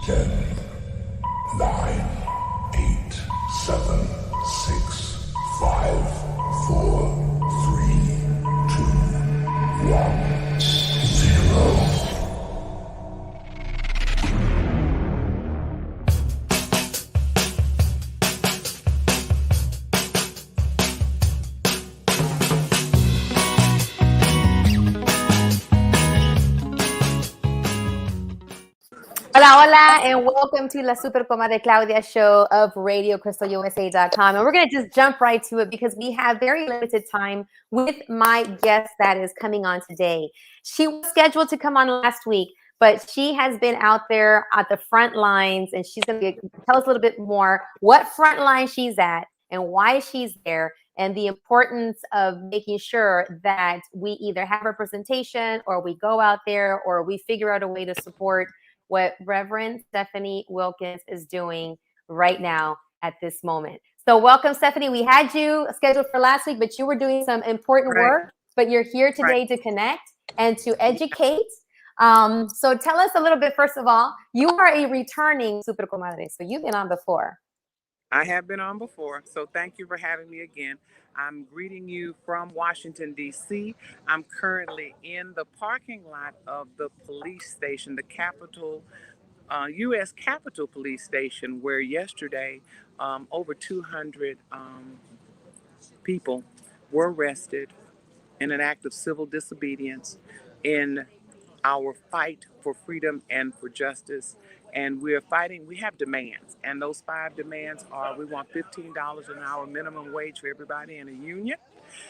10, 9, 8, 7, 6, 5, 4, 3, 2, 1, 0. Hola, hola, and welcome to La Super Comadre Claudia show of RadioCrystalUSA.com. And we're going to just jump right to it because we have very limited time with my guest that is coming on today. She was scheduled to come on last week, but she has been out there at the front lines, and she's going to tell us a little bit more what front line she's at and why she's there, and the importance of making sure that we either have representation or we go out there or we figure out a way to support what Reverend Stephanie Wilkins is doing right now at this moment. So welcome, Stephanie. We had you scheduled for last week, but you were doing some important work, but you're here today to connect and to educate. So tell us a little bit, first of all, you are a returning Super Comadre, so you've been on before. I have been on before, so thank you for having me again. I'm greeting you from Washington, D.C. I'm currently in the parking lot of the police station, the Capitol, U.S. Capitol Police Station, where yesterday over 200 people were arrested in an act of civil disobedience in our fight for freedom and for justice. And we're fighting, we have demands. And those 5 demands are: we want $15 an hour minimum wage for everybody in a union,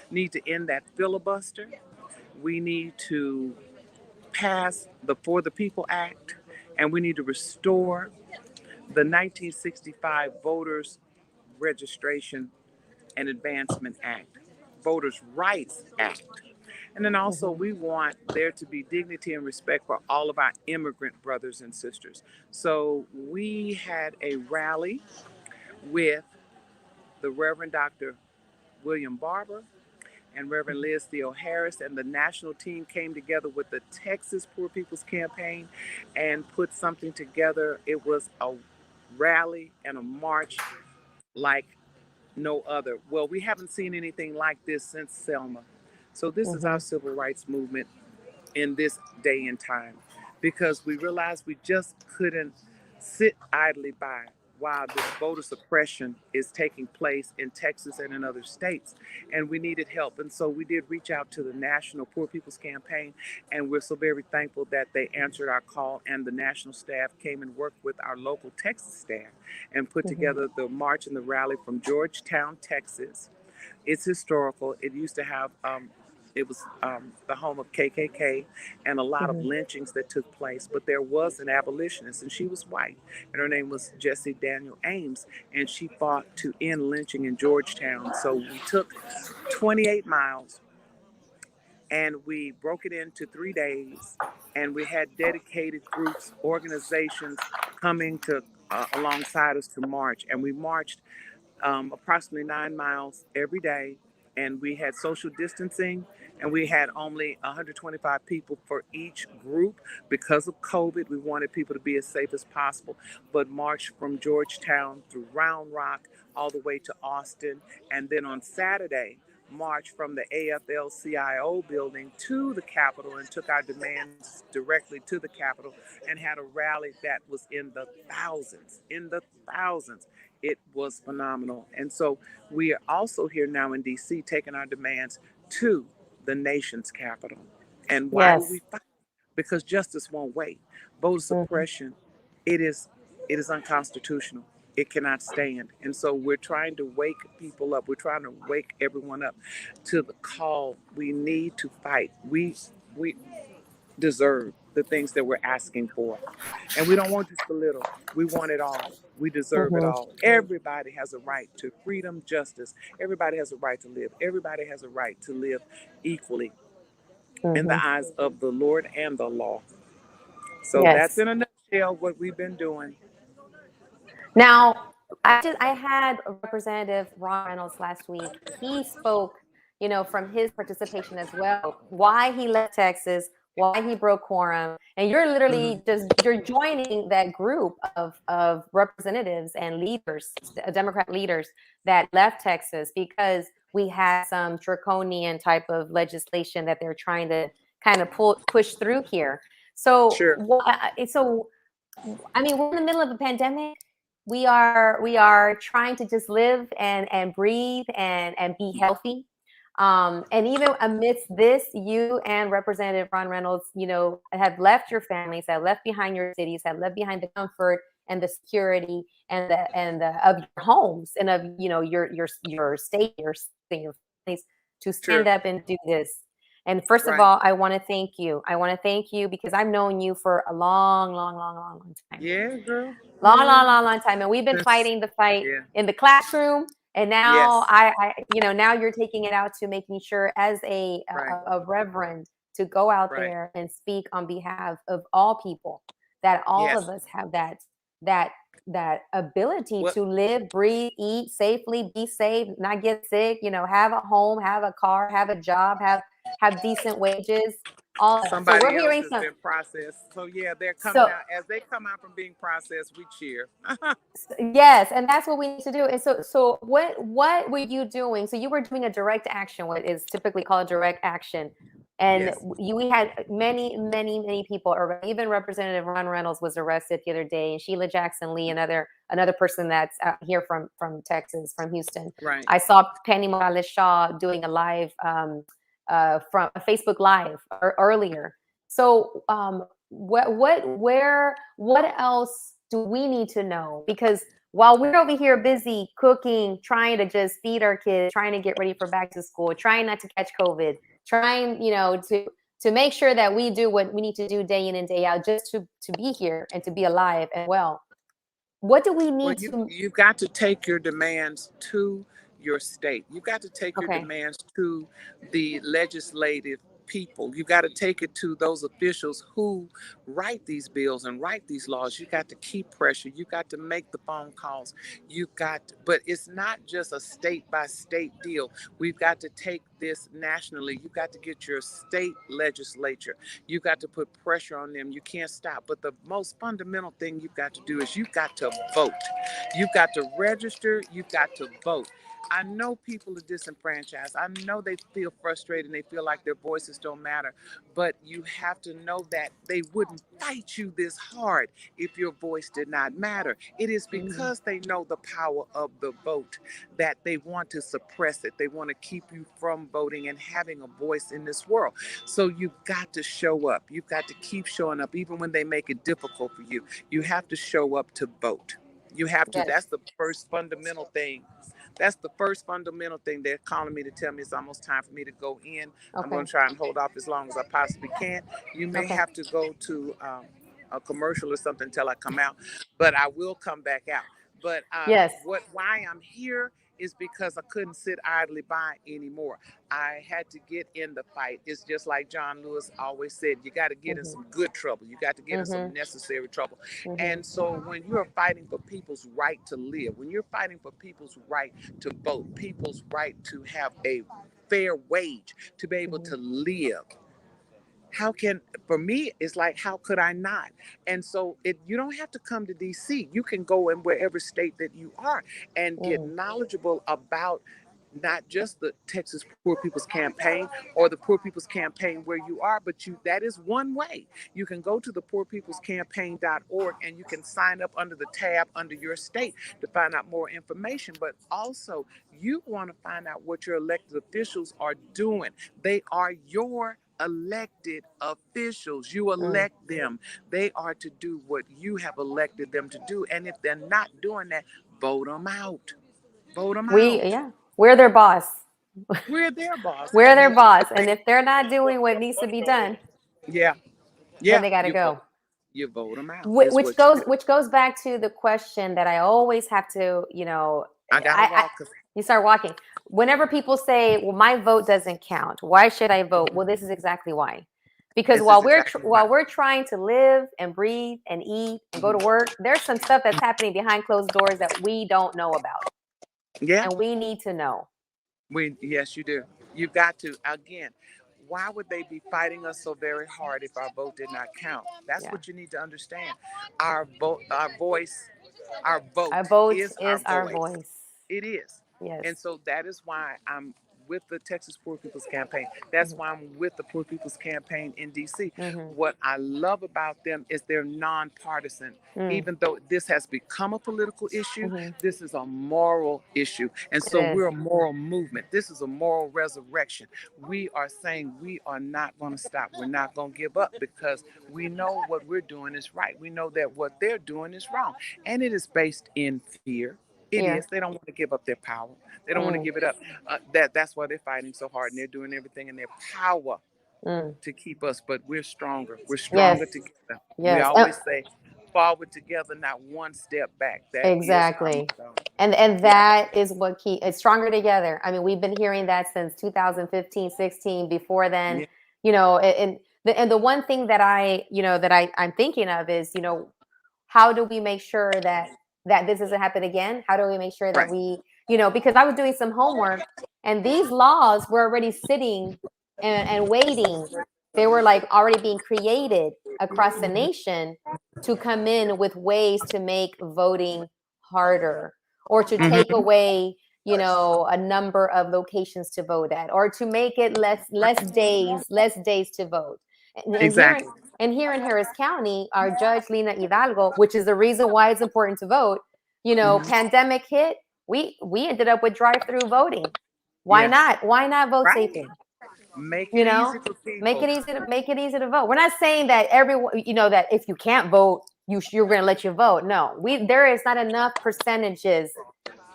need to end that filibuster, we need to pass the For the People Act, and we need to restore the 1965 Voters Registration and Advancement Act, Voters' Rights Act. And then also we want there to be dignity and respect for all of our immigrant brothers and sisters. So we had a rally with the Reverend Dr. William Barber and Reverend Liz Theo Harris, and the national team came together with the Texas Poor People's Campaign and put something together. It was a rally and a march like no other. Well, we haven't seen anything like this since Selma. So this is our civil rights movement in this day and time, because we realized we just couldn't sit idly by while this voter suppression is taking place in Texas and in other states, and we needed help. And so we did reach out to the National Poor People's Campaign, and we're so very thankful that they answered our call, and the national staff came and worked with our local Texas staff and put together the march and the rally from Georgetown, Texas. It's historical. It used to have it was the home of KKK and a lot of lynchings that took place. But there was an abolitionist, and she was white, and her name was Jessie Daniel Ames, and she fought to end lynching in Georgetown. So we took 28 miles, and we broke it into 3 days, and we had dedicated groups, organizations coming to alongside us to march, and we marched approximately 9 miles every day, and we had social distancing, and we had only 125 people for each group because of COVID. We wanted people to be as safe as possible, but marched from Georgetown through Round Rock all the way to Austin, and then on Saturday marched from the AFL-CIO building to the Capitol and took our demands directly to the Capitol and had a rally that was in the thousands. It was phenomenal. And so we are also here now in D.C. taking our demands to the nation's capital. And why do we fight? Because justice won't wait. Voter suppression, it is unconstitutional. It cannot stand. And so we're trying to wake people up. We're trying to wake everyone up to the call. We need to fight. We deserve the things that we're asking for. And we don't want just a little. We want it all. We deserve it all. Everybody has a right to freedom, justice. Everybody has a right to live. Everybody has a right to live equally in the eyes of the Lord and the law. So that's in a nutshell what we've been doing. Now, I had Representative Ron Reynolds last week. He spoke, from his participation as well, why he left Texas, why he broke quorum. And you're literally you're joining that group of representatives and leaders, Democrat leaders that left Texas because we had some draconian type of legislation that they're trying to kind of push through here. So, Sure. I mean, we're in the middle of a pandemic. We are trying to just live and breathe and be healthy. And even amidst this, you and Representative Ron Reynolds, have left your families, have left behind your cities, have left behind the comfort and the security and the of your homes and of your state, your families to stand up and do this. And first of all, I want to thank you. I want to thank you because I've known you for a long time. Yeah, girl. Long time. And we've been fighting the fight in the classroom. And now now you're taking it out to making sure as a reverend to go out there and speak on behalf of all people, that all of us have that ability to live, breathe, eat safely, be safe, not get sick, have a home, have a car, have a job, have decent wages. All of somebody so we're hearing else has been processed. So they're coming out. As they come out from being processed, we cheer. Yes, and that's what we need to do. And so what were you doing? So you were doing a direct action, what is typically called direct action. And we had many people, even Representative Ron Reynolds was arrested the other day, and Sheila Jackson Lee, another person that's out here from Texas, from Houston. Right. I saw Penny Morales Shaw doing a live from a Facebook Live earlier. So what else do we need to know? Because while we're over here busy cooking, trying to just feed our kids, trying to get ready for back to school, trying not to catch COVID, trying, to make sure that we do what we need to do day in and day out just to be here and to be alive and well. What do we need to? You've got to take your demands to your state. You've got to take your demands to the legislative people. You got to take it to those officials who write these bills and write these laws. You got to keep pressure. You got to make the phone calls. But it's not just a state by state deal. We've got to take this nationally. You got to get your state legislature. You got to put pressure on them. You can't stop. But the most fundamental thing you've got to do is you've got to vote. You've got to register. You've got to vote. I know people are disenfranchised. I know they feel frustrated and they feel like their voices don't matter. But you have to know that they wouldn't fight you this hard if your voice did not matter. It is because they know the power of the vote that they want to suppress it. They want to keep you from voting and having a voice in this world. So you've got to show up. You've got to keep showing up, even when they make it difficult for you. You have to show up to vote. You have to. That's the first fundamental thing. That's the first fundamental thing. They're calling me to tell me it's almost time for me to go in. I'm going to try and hold off as long as I possibly can. You may have to go to a commercial or something until I come out, but I will come back out. But why I'm here is because I couldn't sit idly by anymore. I had to get in the fight. It's just like John Lewis always said, you got to get in some good trouble. You got to get in some necessary trouble. And so when you're fighting for people's right to live, when you're fighting for people's right to vote, people's right to have a fair wage, to be able to live, for me, it's like, how could I not? And so you don't have to come to DC. You can go in wherever state that you are and get knowledgeable about not just the Texas Poor People's Campaign or the Poor People's Campaign where you are, but that is one way. You can go to the poorpeoplescampaign.org and you can sign up under the tab under your state to find out more information. But also, you want to find out what your elected officials are doing. They are your elected officials. You elect them. They are to do what you have elected them to do. And if they're not doing that, vote them out. Vote them out. We're their boss. We're their boss. We're their boss. And if they're not doing what needs to be done, then they got to go. You vote them out. Which goes back to the question that I always have to, you start walking. Whenever people say, well, my vote doesn't count, why should I vote? Well, this is exactly why. Because while we're trying to live and breathe and eat and go to work, there's some stuff that's happening behind closed doors that we don't know about. Yeah. And we need to know. Yes, you do. You've got to. Again, why would they be fighting us so very hard if our vote did not count? That's Yeah. what you need to understand. Our vote, our voice, our vote Our vote is our is our voice. voice. It is. Yes. And so that is why I'm with the Texas Poor People's Campaign. That's why I'm with the Poor People's Campaign in DC. What I love about them is they're nonpartisan. Even though this has become a political issue, this is a moral issue. And so It is. we're a moral movement. This is a moral resurrection. We are saying we are not going to stop. We're not going to give up because we know what we're doing is right. We know that what they're doing is wrong. And it is based in fear. It Fear. is. They don't want to give up their power. They don't want to give it up. That's why they're fighting so hard, and they're doing everything in their power to keep us. But we're stronger. We're stronger together. We Yes. always say, forward together, not one step back. That Exactly. is And that is what it's stronger together. I mean, we've been hearing that since 2015, 16. Before then, Yeah. you know, and the one thing that I'm thinking of is, you know, how do we make sure that this doesn't happen again? How do we make sure that Right. we, you know, because I was doing some homework and these laws were already sitting and waiting. They were like already being created across the nation to come in with ways to make voting harder or to take away, you know, a number of locations to vote at, or to make it less days to vote. Exactly. And here in Harris County, our judge Lina Hidalgo, which is the reason why it's important to vote, you know, pandemic hit, we ended up with drive-through voting. Why Yes. not? Why not vote Right. safely? Make You it know, easy for people. make it easy to vote. We're not saying that everyone, you know, that if you can't vote, you're going to let you vote. No, there is not enough percentages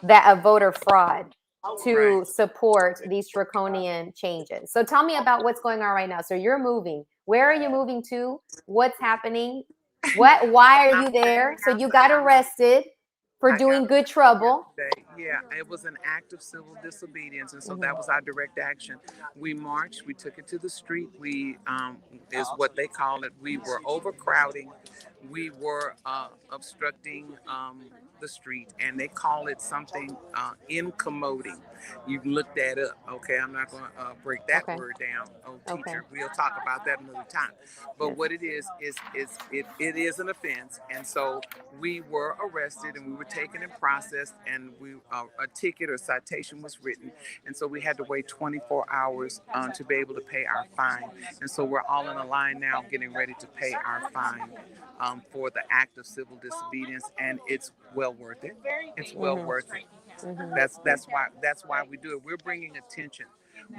that a voter fraud to support these draconian changes. So tell me about what's going on right now. So you're moving. Where are you moving to? What's happening? Why are you there? So you got arrested for doing good trouble. Yeah, it was an act of civil disobedience, and so that was our direct action. We marched, we took it to the street. We is what they call it. We were overcrowding. We were obstructing the street, and they call it something incommoding. You can look that up. Okay, I'm not going to break that word down. Oh, teacher, we'll talk about that another time. But what it is it is an offense, and so we were arrested and we were taken and processed, and we a ticket or citation was written, and so we had to wait 24 hours to be able to pay our fine. And so we're all in a line now, getting ready to pay our fine for the act of civil disobedience, and it's well worth it. It's well worth it. That's why we do it. We're bringing attention.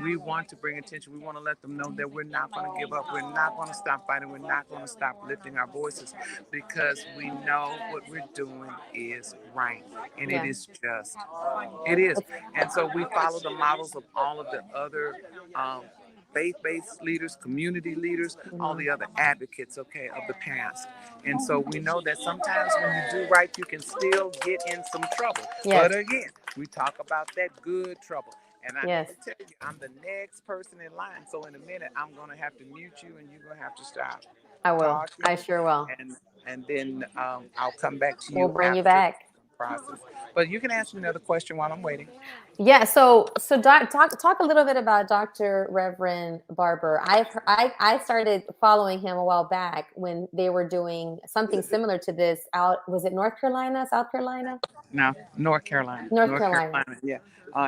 We want to bring attention. We want to let them know that we're not going to give up. We're not going to stop fighting. We're not going to stop lifting our voices, because we know what we're doing is right, and it is just. It is. And so we follow the models of all of the other faith-based leaders, community leaders, all the other advocates, of the past. And so we know that sometimes when you do right, you can still get in some trouble. But again, we talk about that good trouble. And I have to tell you, I'm the next person in line. So in a minute, I'm going to have to mute you, and you're going to have to stop. I will. Talking, I sure will. And then I'll come back to you. We'll bring you back. Process. But you can ask me another question while I'm waiting. Yeah. So talk a little bit about Dr. Reverend Barber. I started following him a while back when they were doing something similar to this out. Was it North Carolina, South Carolina? No, North Carolina. North Carolina. Yeah.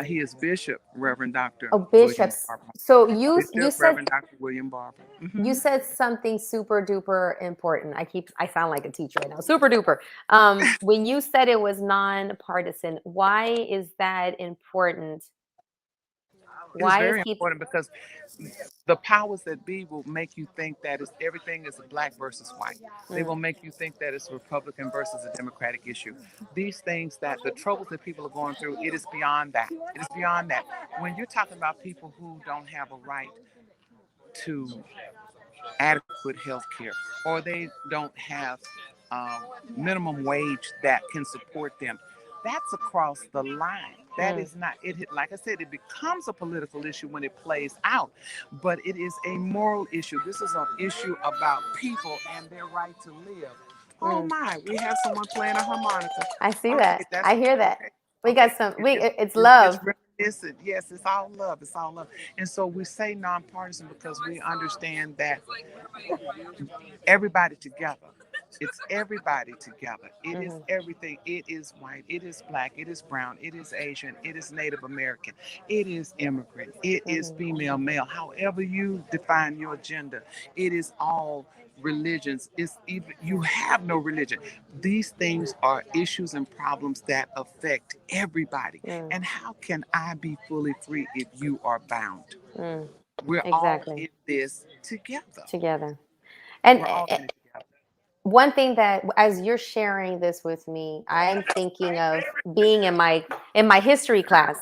He is Bishop Reverend Dr. Bishops. So you said Reverend Dr. William Barber. You said something super duper important. I sound like a teacher right now. Super duper. When you said it was nonpartisan, why is that important? It's very important because the powers that be will make you think that everything is black versus white. They will make you think that it's Republican versus a Democratic issue. These things, that the troubles that people are going through, it is beyond that. It is beyond that. When you're talking about people who don't have a right to adequate health care, or they don't have minimum wage that can support them, that's across the line. That is not it. Like I said, it becomes a political issue when it plays out, but it is a moral issue. This is an issue about people and their right to live. Oh my, we have someone playing a harmonica. I see that. I hear that. We got some. It's love. Listen, yes, it's all love. It's all love. And so we say nonpartisan because we understand that everybody together. It's everybody together. It is everything. It is white. It is black. It is brown. It is Asian. It is Native American. It is immigrant. It is female, male. However you define your gender, it is all religions. It's even you have no religion. These things are issues and problems that affect everybody. And how can I be fully free if you are bound? We're all in this together. And We're all in it together. one thing that as you're sharing this with me, I'm thinking of being in my history class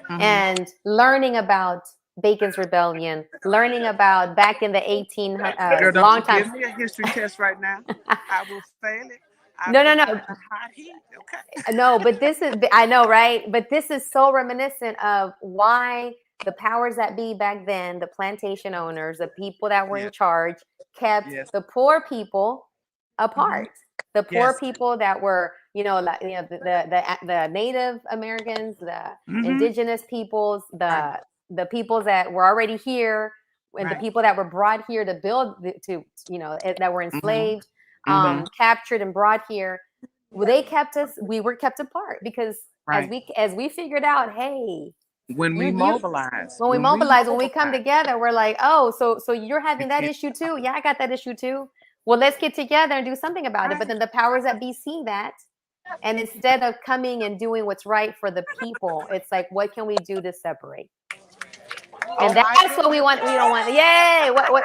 and learning about Bacon's Rebellion, learning about back in the 1800s, Girl, don't long you time. give me a history test right now. I will fail it. No. Hot heat. Okay. No, but this is, I know, right? But this is so reminiscent of why the powers that be back then, the plantation owners, the people that were in charge, kept the poor people apart. The poor people that were, the Native Americans, the indigenous peoples, the peoples that were already here, and the people that were brought here to build, that were enslaved, captured and brought here. Well, they kept us. We were kept apart because as we figured out, hey, when we mobilize, when we come together, we're like, oh, so you're having that issue too? Yeah, I got that issue too. Well, let's get together and do something about it. But then the powers that be see that, and instead of coming and doing what's right for the people, it's like, what can we do to separate? And that's what we want. We don't want. Yay! What?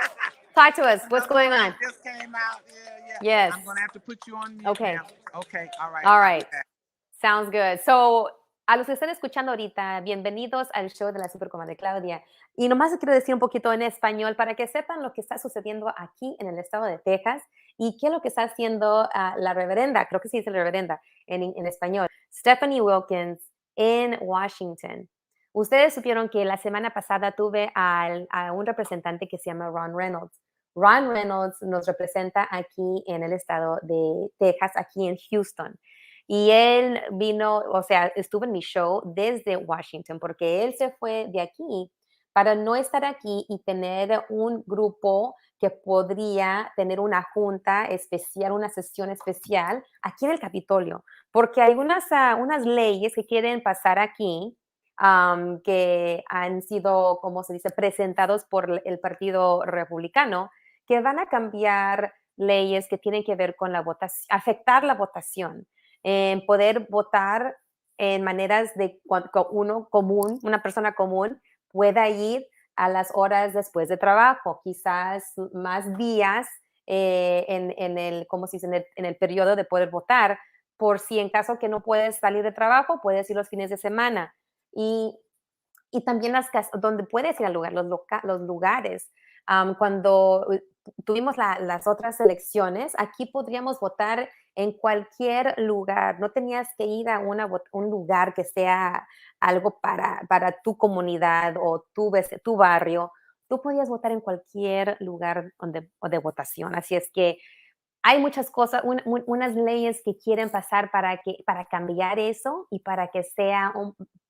Talk to us. What's going on? Just came out. Yeah. Yes. I'm gonna have to put you on mute. Okay. Now. Okay. All right. All right. Sounds good. So, a los que están escuchando ahorita, bienvenidos al show de la Supercomadre Claudia. Y nomás quiero decir un poquito en español para que sepan lo que está sucediendo aquí en el estado de Texas y qué es lo que está haciendo la reverenda, creo que sí dice la reverenda en español, Stephanie Wilkins en Washington. Ustedes supieron que la semana pasada tuve a un representante que se llama Ron Reynolds. Ron Reynolds nos representa aquí en el estado de Texas, aquí en Houston. Y él vino, o sea, estuvo en mi show desde Washington, porque él se fue de aquí para no estar aquí y tener un grupo que podría tener una junta especial, una sesión especial aquí en el Capitolio, porque hay unas leyes que quieren pasar aquí, que han sido, como se dice, presentados por el Partido Republicano, que van a cambiar leyes que tienen que ver con la votación, afectar la votación, en poder votar en maneras de una persona común pueda ir a las horas después de trabajo, quizás más días en el periodo de poder votar, por si en caso que no puedes salir de trabajo, puedes ir los fines de semana. Y también donde puedes ir al lugar, los lugares. Cuando tuvimos las otras elecciones, aquí podríamos votar en cualquier lugar. No tenías que ir a un lugar que sea algo para tu comunidad o tu barrio. Tú podías votar en cualquier lugar de votación. Así es que hay muchas cosas, unas leyes que quieren pasar para cambiar eso y para que sea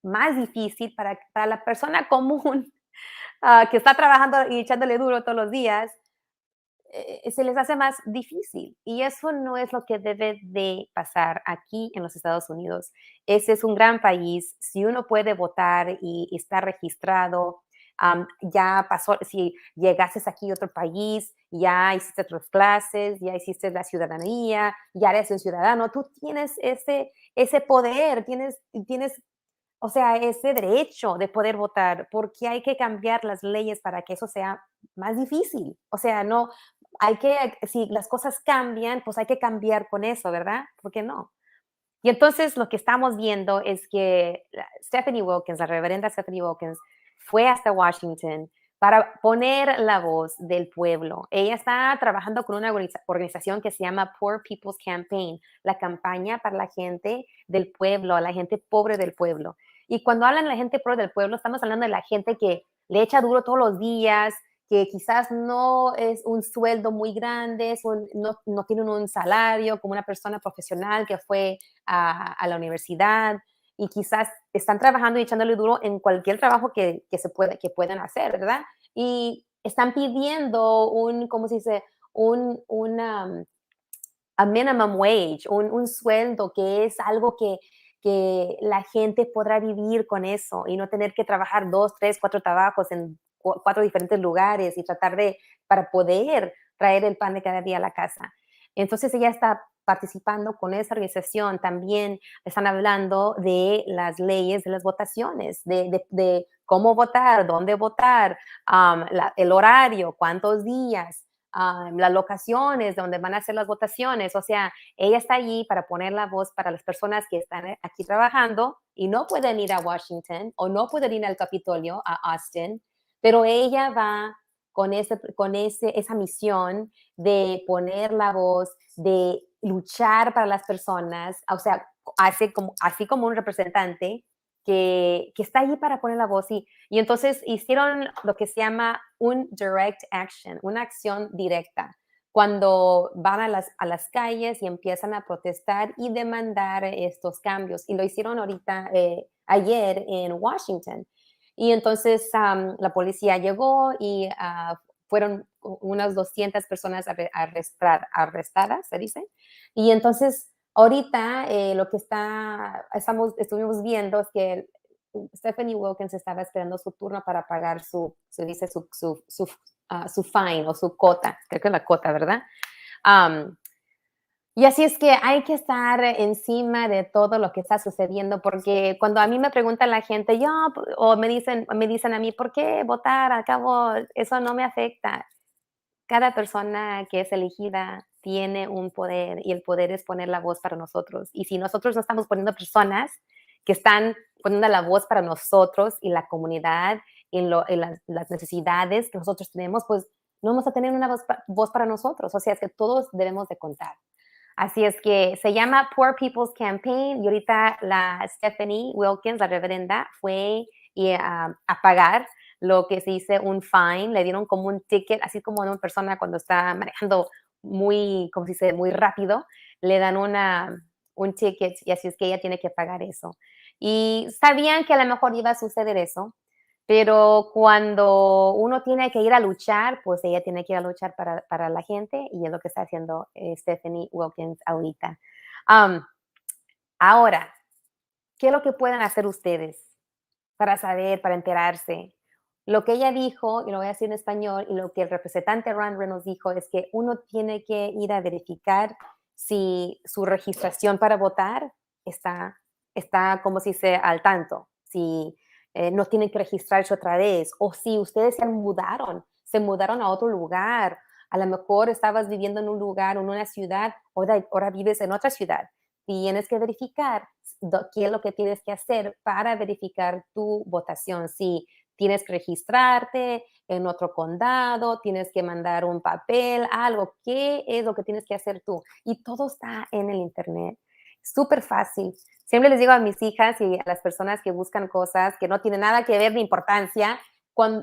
más difícil para la persona común que está trabajando y echándole duro todos los días, se les hace más difícil. Y eso no es lo que debe de pasar aquí en los Estados Unidos. Ese es un gran país. Si uno puede votar y está registrado, ya pasó, si llegases aquí a otro país, ya hiciste tus clases, ya hiciste la ciudadanía, ya eres un ciudadano, tú tienes ese poder, tienes, o sea, ese derecho de poder votar, porque hay que cambiar las leyes para que eso sea más difícil. O sea, no, si las cosas cambian, pues hay que cambiar con eso, ¿verdad? ¿Por qué no? Y entonces lo que estamos viendo es que Stephanie Wilkins, la reverenda Stephanie Wilkins, fue hasta Washington para poner la voz del pueblo. Ella está trabajando con una organización que se llama Poor People's Campaign, la campaña para la gente del pueblo, la gente pobre del pueblo. Y cuando hablan de la gente pobre del pueblo, estamos hablando de la gente que le echa duro todos los días, que quizás no es un sueldo muy grande, no tienen un salario como una persona profesional que fue a la universidad. y quizás están trabajando y echándole duro en cualquier trabajo que puedan hacer, ¿verdad? Y están pidiendo ¿cómo se dice? A minimum wage, un sueldo que es algo que la gente podrá vivir con eso y no tener que trabajar 2, 3, 4 trabajos en 4 diferentes lugares y tratar para poder traer el pan de cada día a la casa. Entonces ella está participando con esa organización. También están hablando de las leyes de las votaciones, de cómo votar, dónde votar, el horario, cuántos días, las locaciones donde van a hacer las votaciones. O sea, ella está allí para poner la voz para las personas que están aquí trabajando y no pueden ir a Washington o no pueden ir al Capitolio, a Austin, pero ella va con esa misión de poner la voz, de luchar para las personas, o sea, así como un representante que está allí para poner la voz. Y entonces hicieron lo que se llama un direct action, una acción directa, cuando van a las calles y empiezan a protestar y demandar estos cambios. Y lo hicieron ayer en Washington. Y entonces la policía llegó y fueron unas 200 personas arrestadas, se dice. Y entonces ahorita lo que estuvimos viendo es que Stephanie Wilkins estaba esperando su turno para pagar su fine o su cota, creo que es la cota, ¿verdad? Y así es que hay que estar encima de todo lo que está sucediendo, porque cuando a mí me pregunta la gente, o me dicen a mí, ¿por qué votar? Al cabo, eso no me afecta. Cada persona que es elegida tiene un poder y el poder es poner la voz para nosotros. Y si nosotros no estamos poniendo personas que están poniendo la voz para nosotros y la comunidad en las necesidades que nosotros tenemos, pues no vamos a tener una voz para nosotros. O sea, es que todos debemos de contar. Así es que se llama Poor People's Campaign y ahorita la Stephanie Wilkins, la reverenda, fue a pagar lo que se dice un fine, le dieron como un ticket, así como a una persona cuando está manejando como se dice, muy rápido, le dan un ticket y así es que ella tiene que pagar eso. Y sabían que a lo mejor iba a suceder eso, pero cuando uno tiene que ir a luchar, pues ella tiene que ir a luchar para la gente y es lo que está haciendo Stephanie Wilkins ahorita. Um, Ahora, ¿qué es lo que pueden hacer ustedes para saber, para enterarse? Lo que ella dijo, y lo voy a decir en español, y lo que el representante Ron Reynolds dijo es que uno tiene que ir a verificar si su registración para votar está como si se al tanto, si no tienen que registrarse otra vez, o si ustedes se mudaron a otro lugar, a lo mejor estabas viviendo en un lugar, en una ciudad, ahora vives en otra ciudad. Tienes que verificar qué es lo que tienes que hacer para verificar tu votación. Si tienes que registrarte en otro condado, tienes que mandar un papel, algo. ¿Qué es lo que tienes que hacer tú? Y todo está en el internet. Súper fácil. Siempre les digo a mis hijas y a las personas que buscan cosas que no tienen nada que ver de importancia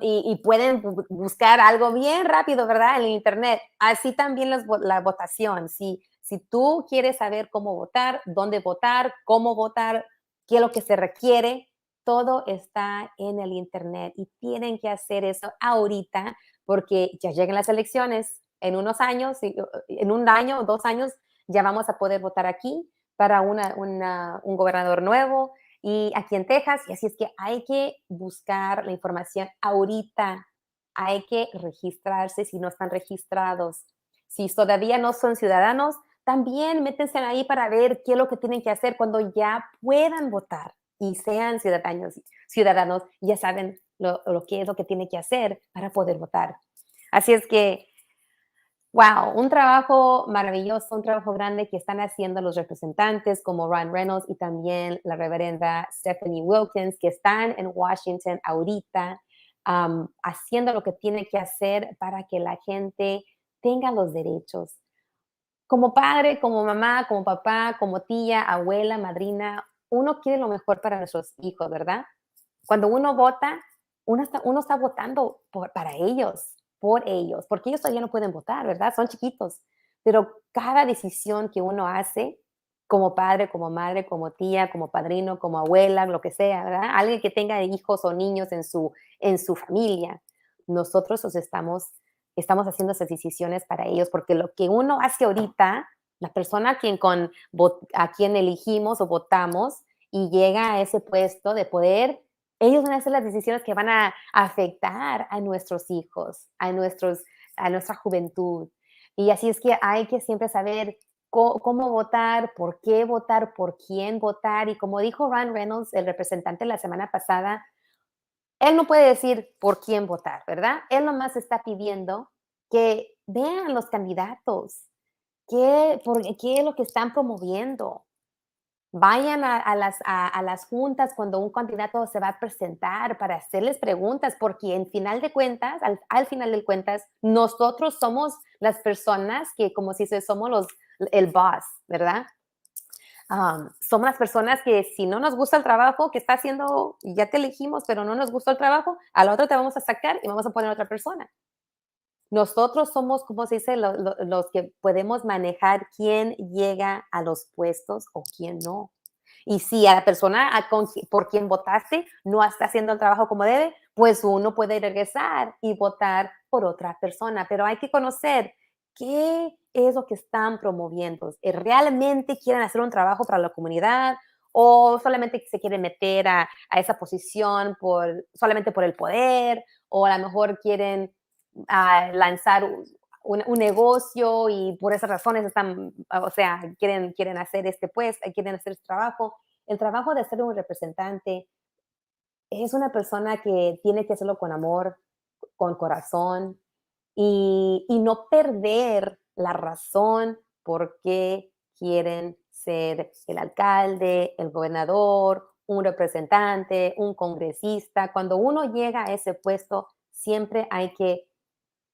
y pueden buscar algo bien rápido, ¿verdad? En el internet. Así también la votación. Si tú quieres saber cómo votar, dónde votar, cómo votar, qué es lo que se requiere, todo está en el internet y tienen que hacer eso ahorita porque ya llegan las elecciones en unos años, en un año o 2 años ya vamos a poder votar aquí para un gobernador nuevo y aquí en Texas. Y así es que hay que buscar la información ahorita. Hay que registrarse si no están registrados. Si todavía no son ciudadanos, también métanse ahí para ver qué es lo que tienen que hacer cuando ya puedan votar y sean ciudadanos, ya saben lo que es lo que tienen que hacer para poder votar. Así es que, wow, un trabajo maravilloso, un trabajo grande que están haciendo los representantes como Ron Reynolds y también la reverenda Stephanie Wilkins, que están en Washington ahorita, haciendo lo que tienen que hacer para que la gente tenga los derechos. Como padre, como mamá, como papá, como tía, abuela, madrina, uno quiere lo mejor para nuestros hijos, ¿verdad? Cuando uno vota, uno está votando para ellos, por ellos, porque ellos todavía no pueden votar, ¿verdad? Son chiquitos. Pero cada decisión que uno hace como padre, como madre, como tía, como padrino, como abuela, lo que sea, ¿verdad? Alguien que tenga hijos o niños en su familia. Nosotros estamos haciendo esas decisiones para ellos, porque lo que uno hace ahorita, la persona a quien elegimos o votamos y llega a ese puesto de poder, ellos van a hacer las decisiones que van a afectar a nuestros hijos, a nuestra juventud. Y así es que hay que siempre saber cómo votar, por quién votar. Y como dijo Ron Reynolds, el representante la semana pasada, él no puede decir por quién votar, ¿verdad? Él nomás está pidiendo que vean los candidatos, qué es lo que están promoviendo. Vayan a las juntas cuando un candidato se va a presentar para hacerles preguntas, porque en final de cuentas, al final de cuentas, nosotros somos las personas que, como si somos el boss, ¿verdad? Somos las personas que si no nos gusta el trabajo que está haciendo, ya te elegimos, pero no nos gustó el trabajo, a la otra te vamos a sacar y vamos a poner a otra persona. Nosotros somos, como se dice, los que podemos manejar quién llega a los puestos o quién no. Y si a la persona por quien votaste no está haciendo el trabajo como debe, pues uno puede regresar y votar por otra persona. Pero hay que conocer qué es lo que están promoviendo. ¿Realmente quieren hacer un trabajo para la comunidad o solamente se quieren meter a esa posición solamente por el poder? O a lo mejor quieren lanzar un negocio y por esas razones quieren hacer quieren hacer este trabajo. El trabajo de ser un representante es una persona que tiene que hacerlo con amor, con corazón y no perder la razón por qué quieren ser el alcalde, el gobernador, un representante, un congresista. Cuando uno llega a ese puesto, siempre hay que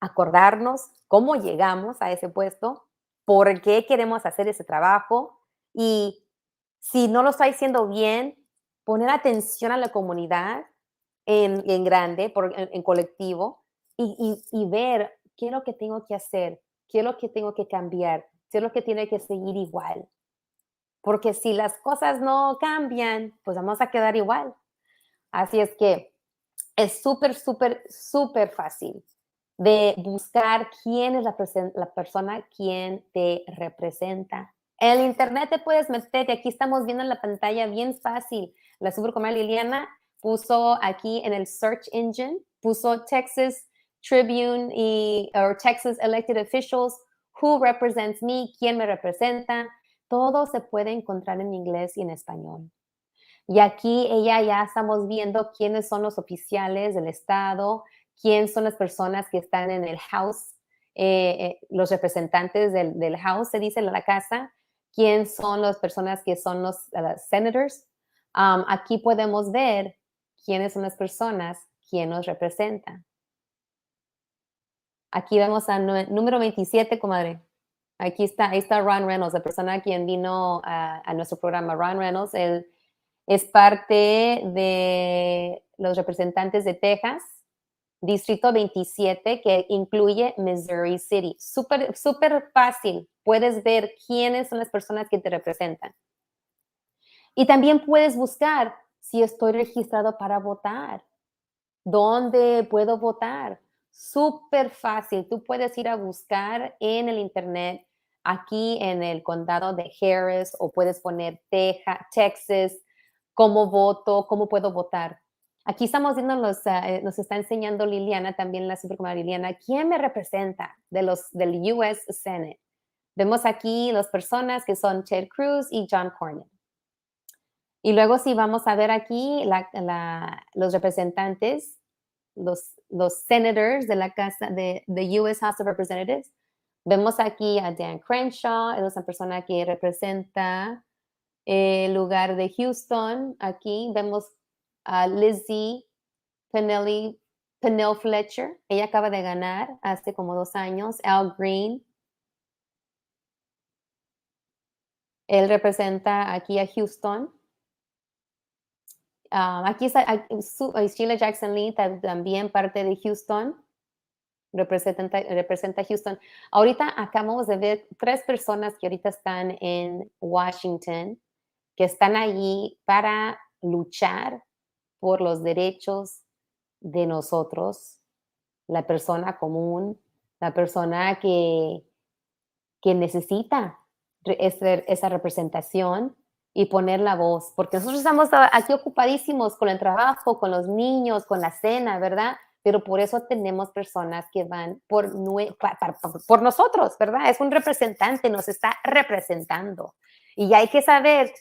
acordarnos cómo llegamos a ese puesto, por qué queremos hacer ese trabajo y si no lo está haciendo bien, poner atención a la comunidad en grande, en colectivo y ver qué es lo que tengo que hacer, qué es lo que tengo que cambiar, qué es lo que tiene que seguir igual. Porque si las cosas no cambian, pues vamos a quedar igual. Así es que es súper, súper, súper fácil de buscar quién es la persona quien te representa. En el internet te puedes meter, y aquí estamos viendo en la pantalla bien fácil. La supercomadre Liliana puso aquí en el search engine, puso Texas Tribune o Texas elected officials, who represents me, quién me representa. Todo se puede encontrar en inglés y en español. Y aquí ya estamos viendo quiénes son los oficiales del Estado, quiénes son las personas que están en el House, los representantes del House, se dice, la casa, quiénes son las personas que son los senators. Aquí podemos ver quiénes son las personas, quién nos representa. Aquí vemos al número 27, comadre. Ahí está Ron Reynolds, la persona quien vino a nuestro programa. Ron Reynolds, él es parte de los representantes de Texas, Distrito 27, que incluye Missouri City. Súper, súper fácil. Puedes ver quiénes son las personas que te representan. Y también puedes buscar si estoy registrado para votar. ¿Dónde puedo votar? Súper fácil. Tú puedes ir a buscar en el internet aquí en el condado de Harris o puedes poner Texas, cómo voto, cómo puedo votar. Aquí estamos viendo, nos está enseñando Liliana, también la supercomadre Liliana, quién me representa del US Senate. Vemos aquí las personas que son Ted Cruz y John Cornyn. Y luego si vamos a ver aquí los representantes, los senators de la casa de US House of Representatives, vemos aquí a Dan Crenshaw, es una persona que representa el lugar de Houston. Aquí vemos a Lizzie Pennell Fletcher. Ella acaba de ganar hace como 2 años. Al Green. Él representa aquí a Houston. Aquí está Sheila Jackson Lee, también parte de Houston. representa Houston. Ahorita acabamos de ver 3 personas que ahorita están en Washington, que están allí para luchar por los derechos de nosotros, la persona común, la persona que necesita esa representación y poner la voz, porque nosotros estamos aquí ocupadísimos con el trabajo, con los niños, con la cena, ¿verdad? Pero por eso tenemos personas que van por nosotros, ¿verdad? Es un representante, nos está representando. Y hay que saber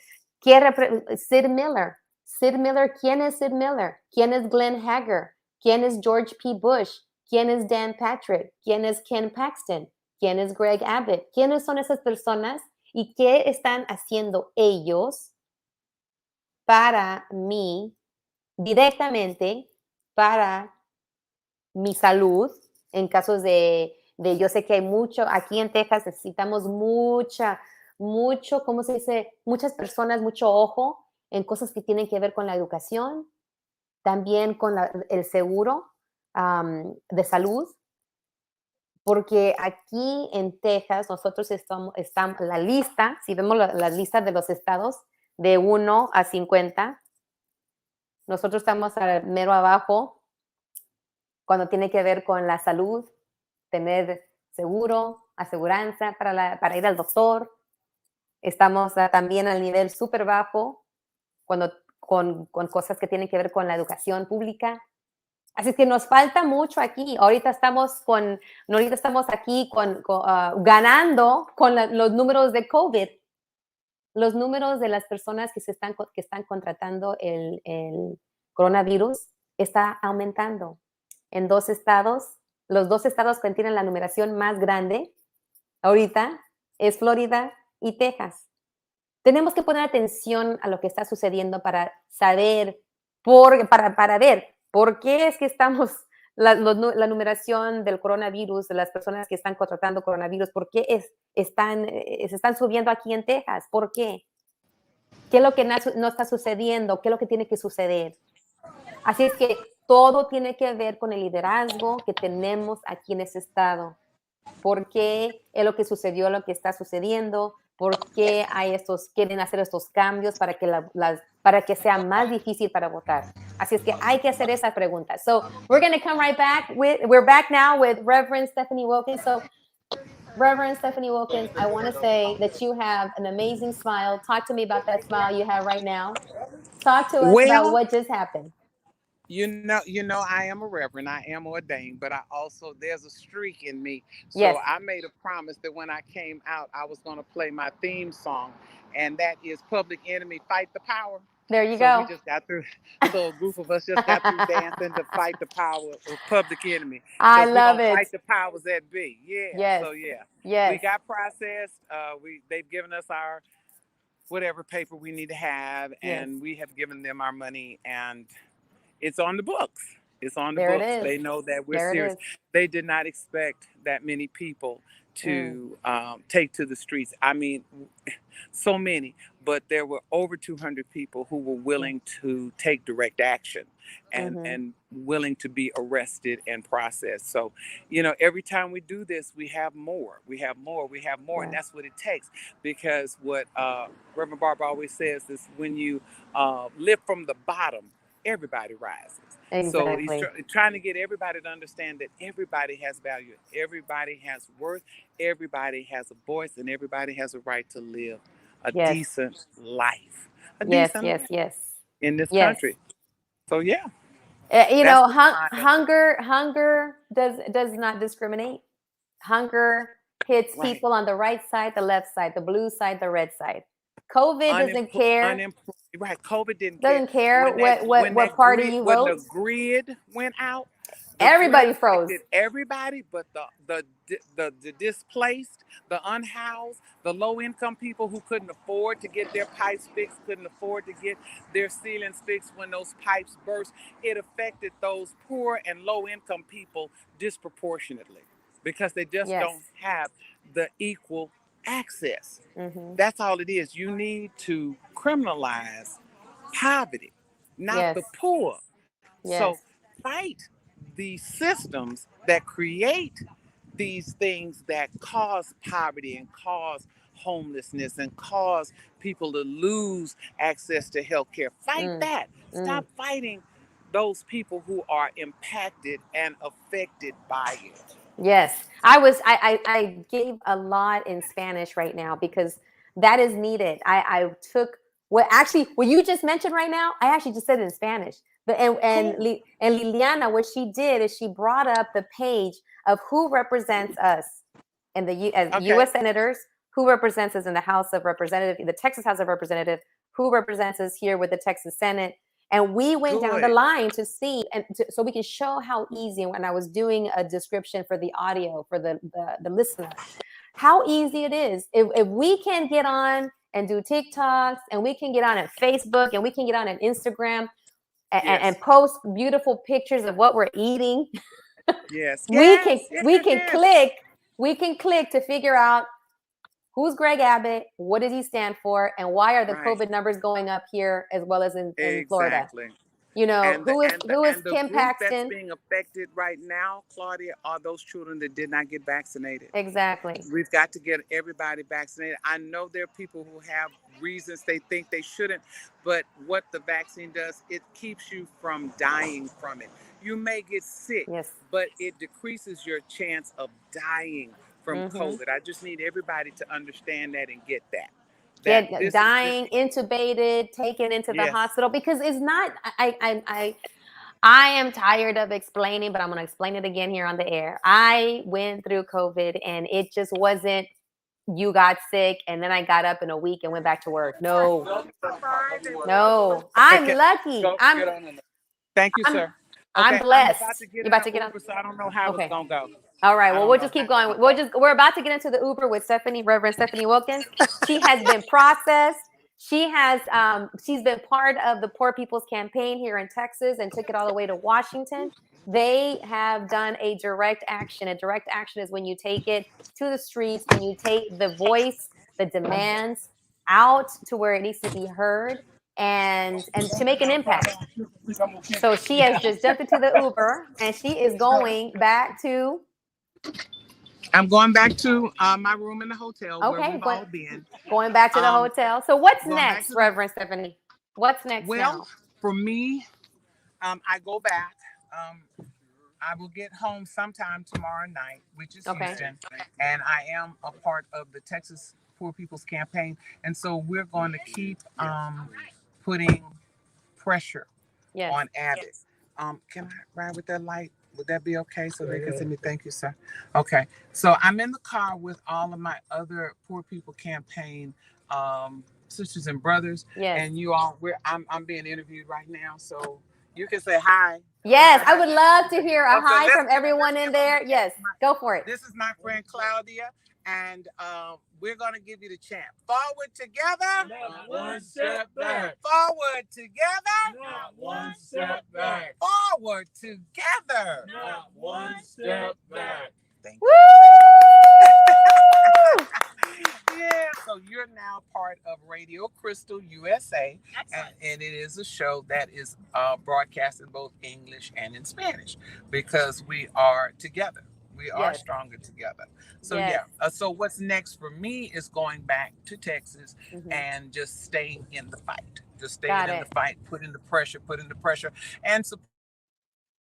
Sid Miller. Sid Miller, ¿quién es Sid Miller? ¿Quién es Glenn Hager? ¿Quién es George P. Bush? ¿Quién es Dan Patrick? ¿Quién es Ken Paxton? ¿Quién es Greg Abbott? ¿Quiénes son esas personas y qué están haciendo ellos para mí directamente, para mi salud, en casos yo sé que hay mucho, aquí en Texas necesitamos mucho, ¿cómo se dice? Muchas personas, mucho ojo en cosas que tienen que ver con la educación, también con el seguro de salud, porque aquí en Texas nosotros estamos la lista, si vemos la lista de los estados, de 1 a 50, nosotros estamos al mero abajo cuando tiene que ver con la salud, tener seguro, aseguranza para ir al doctor. Estamos también al nivel súper bajo con cosas que tienen que ver con la educación pública. Así es que nos falta mucho aquí. Ahorita estamos aquí ganando con los números de COVID. Los números de las personas que están contratando el coronavirus está aumentando. En 2 estados, los 2 estados que tienen la numeración más grande ahorita es Florida y Texas. Tenemos que poner atención a lo que está sucediendo para saber, para ver por qué es que estamos, la numeración del coronavirus, de las personas que están contratando coronavirus, por qué se están subiendo aquí en Texas, ¿por qué? ¿Qué es lo que no está sucediendo? ¿Qué es lo que tiene que suceder? Así es que todo tiene que ver con el liderazgo que tenemos aquí en ese estado. ¿Por qué es lo que sucedió, lo que está sucediendo? ¿Por qué quieren hacer estos cambios para que sea más difícil para votar? Así es que hay que hacer esa pregunta. So we're going to come right back. We're back now with Reverend Stephanie Wilkins. So Reverend Stephanie Wilkins, I want to say that you have an amazing smile. Talk to me about that smile you have right now. Talk to us about what just happened. I am a reverend. I am ordained, but there's a streak in me. So yes. I made a promise that when I came out, I was going to play my theme song, and that is Public Enemy, Fight the Power. There you go. We just got through, so a group of us just got through dancing to fight the power of Public Enemy. I love it. Fight the powers that be. Yeah. Yes. So yeah. Yes. We got processed. They've given us our whatever paper we need to have, and we have given them our money, and it's on the books. It's on the books. They know that we're serious. They did not expect that many people to take to the streets. I mean, so many, but there were over 200 people who were willing to take direct action and willing to be arrested and processed. So, every time we do this, we have more. And that's what it takes. Because what Reverend Barbara always says is when you lift from the bottom, everybody rises. Exactly. So he's trying to get everybody to understand that everybody has value, everybody has worth, everybody has a voice, and everybody has a right to live a decent life. Yes. In this country. So yeah. Hunger does not discriminate. Hunger hits people on the right side, the left side, the blue side, the red side. COVID doesn't care. Right, COVID doesn't care what party you vote. When the grid went out, everybody froze. Everybody, but the displaced, the unhoused, the low-income people who couldn't afford to get their pipes fixed, couldn't afford to get their ceilings fixed when those pipes burst. It affected those poor and low-income people disproportionately because they just don't have the equal access. That's all it is. You need to criminalize poverty, not the poor. So fight the systems that create these things that cause poverty and cause homelessness and cause people to lose access to health care. Fight that. Stop fighting those people who are impacted and affected by it. Yes, I gave a lot in Spanish right now because that is needed. I took what you just mentioned right now. I actually just said it in Spanish. But and Liliana, what she did is she brought up the page of who represents us in as U.S. senators, who represents us in the House of Representatives, the Texas House of Representatives, who represents us here with the Texas Senate. And we went down the line to see, so we can show how easy. When I was doing a description for the audio for the listener, how easy it is. If we can get on and do TikToks, and we can get on at Facebook, and we can get on at Instagram, and post beautiful pictures of what we're eating. We can click to figure out who's Greg Abbott, what does he stand for, and why are the COVID numbers going up here as well as in Florida? You know, who is Kim Paxton? That's being affected right now, Claudia, are those children that did not get vaccinated. Exactly. We've got to get everybody vaccinated. I know there are people who have reasons they think they shouldn't, but what the vaccine does, it keeps you from dying from it. You may get sick, but it decreases your chance of dying from COVID. I just need everybody to understand that and get that. Dying, intubated, taken into the hospital, because it's not. I am tired of explaining, but I'm going to explain it again here on the air. I went through COVID, and it just wasn't. You got sick, and then I got up in a week and went back to work. No, I'm lucky. Thank you, sir. I'm blessed. You're about to get on. So I don't know how it's gonna go. All right. Well, we'll just keep going. We're about to get into the Uber with Reverend Stephanie Wilkins. She has been processed. She's been part of the Poor People's Campaign here in Texas and took it all the way to Washington. They have done a direct action. A direct action is when you take it to the streets, when you take the voice, the demands out to where it needs to be heard, and to make an impact. So she has just jumped into the Uber, and she is going back to. I'm going back to my room in the hotel where we've all been. Going back to the hotel. So what's next, Reverend Stephanie? What's next now? For me, I go back. I will get home sometime tomorrow night, which is Houston, and I am a part of the Texas Poor People's Campaign, and so we're going to keep putting pressure on Abbott. Can I ride with that light? Would that be okay? So they can see me. Thank you, sir. Okay. So I'm in the car with all of my other Poor People Campaign sisters and brothers. Yes. And you all, I'm being interviewed right now. So you can say hi. Yes, I would love to hear a hi from everyone in there. Yes, go for it. This is my friend Claudia, and we're going to give you the chant. Forward together. Not one step back. Forward together. Not one step back. Forward together. Not one step back. Thank you. Yeah, so you're now part of Radio Crystal USA, and it is a show that is broadcast in both English and in Spanish because we are together. We are stronger together. So so what's next for me is going back to Texas and just staying in the fight. Just staying in the fight, putting the pressure, and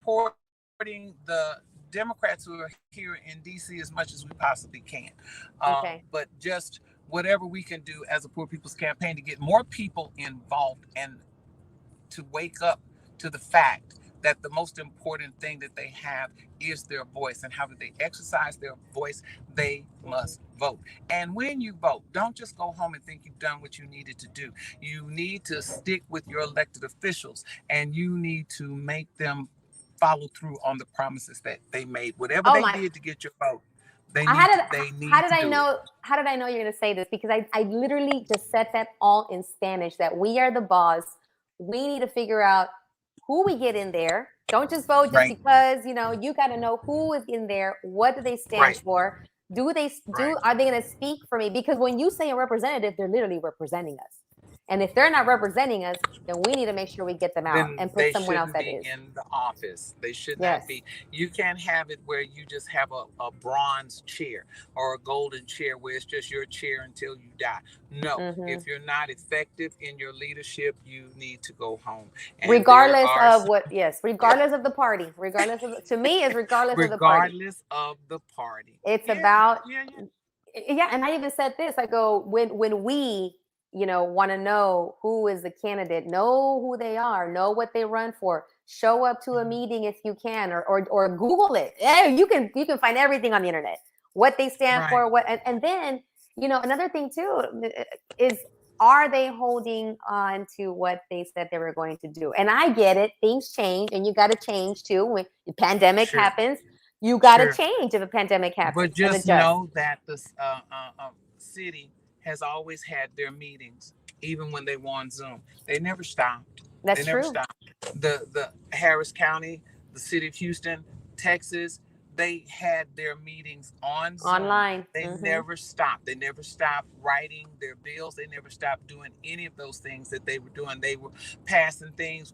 supporting the Democrats who are here in DC as much as we possibly can. But just whatever we can do as a Poor People's Campaign to get more people involved and to wake up to the fact that the most important thing that they have is their voice. And how do they exercise their voice? They must vote. And when you vote, don't just go home and think you've done what you needed to do. You need to stick with your elected officials, and you need to make them follow through on the promises that they made. Whatever they did to get your vote, how did I know you're going to say this? Because I literally just said that all in Spanish, that we are the boss. We need to figure out who we get in there. Don't just vote just because, you got to know who is in there. What do they stand for? Are they going to speak for me? Because when you say a representative, they're literally representing us. And if they're not representing us, then we need to make sure we get them out Then and put they someone else shouldn't that be is. in the office. They should Yes. not be. You can't have it where you just have a bronze chair or a golden chair where it's just your chair until you die. No, if you're not effective in your leadership, you need to go home. And regardless of what, yes, regardless of the party, regardless of, to me, is regardless of the party. regardless of the party. It's about, yeah. yeah, and I even said this. I go, when we, want to know who is the candidate, know who they are, know what they run for, show up to a meeting if you can, or Google it. Yeah, you can find everything on the internet, what they stand Right. for, and then another thing too is, are they holding on to what they said they were going to do? And I get it, things change, and you got to change too. When the pandemic Sure. happens, you got to Sure. change if a pandemic happens. But and just adjust. know that the city has always had their meetings, even when they were on Zoom. They never stopped. That's They never true. stopped. The Harris County, the city of Houston, Texas, they had their meetings on Zoom. Online. They never stopped. They never stopped writing their bills. They never stopped doing any of those things that they were doing. They were passing things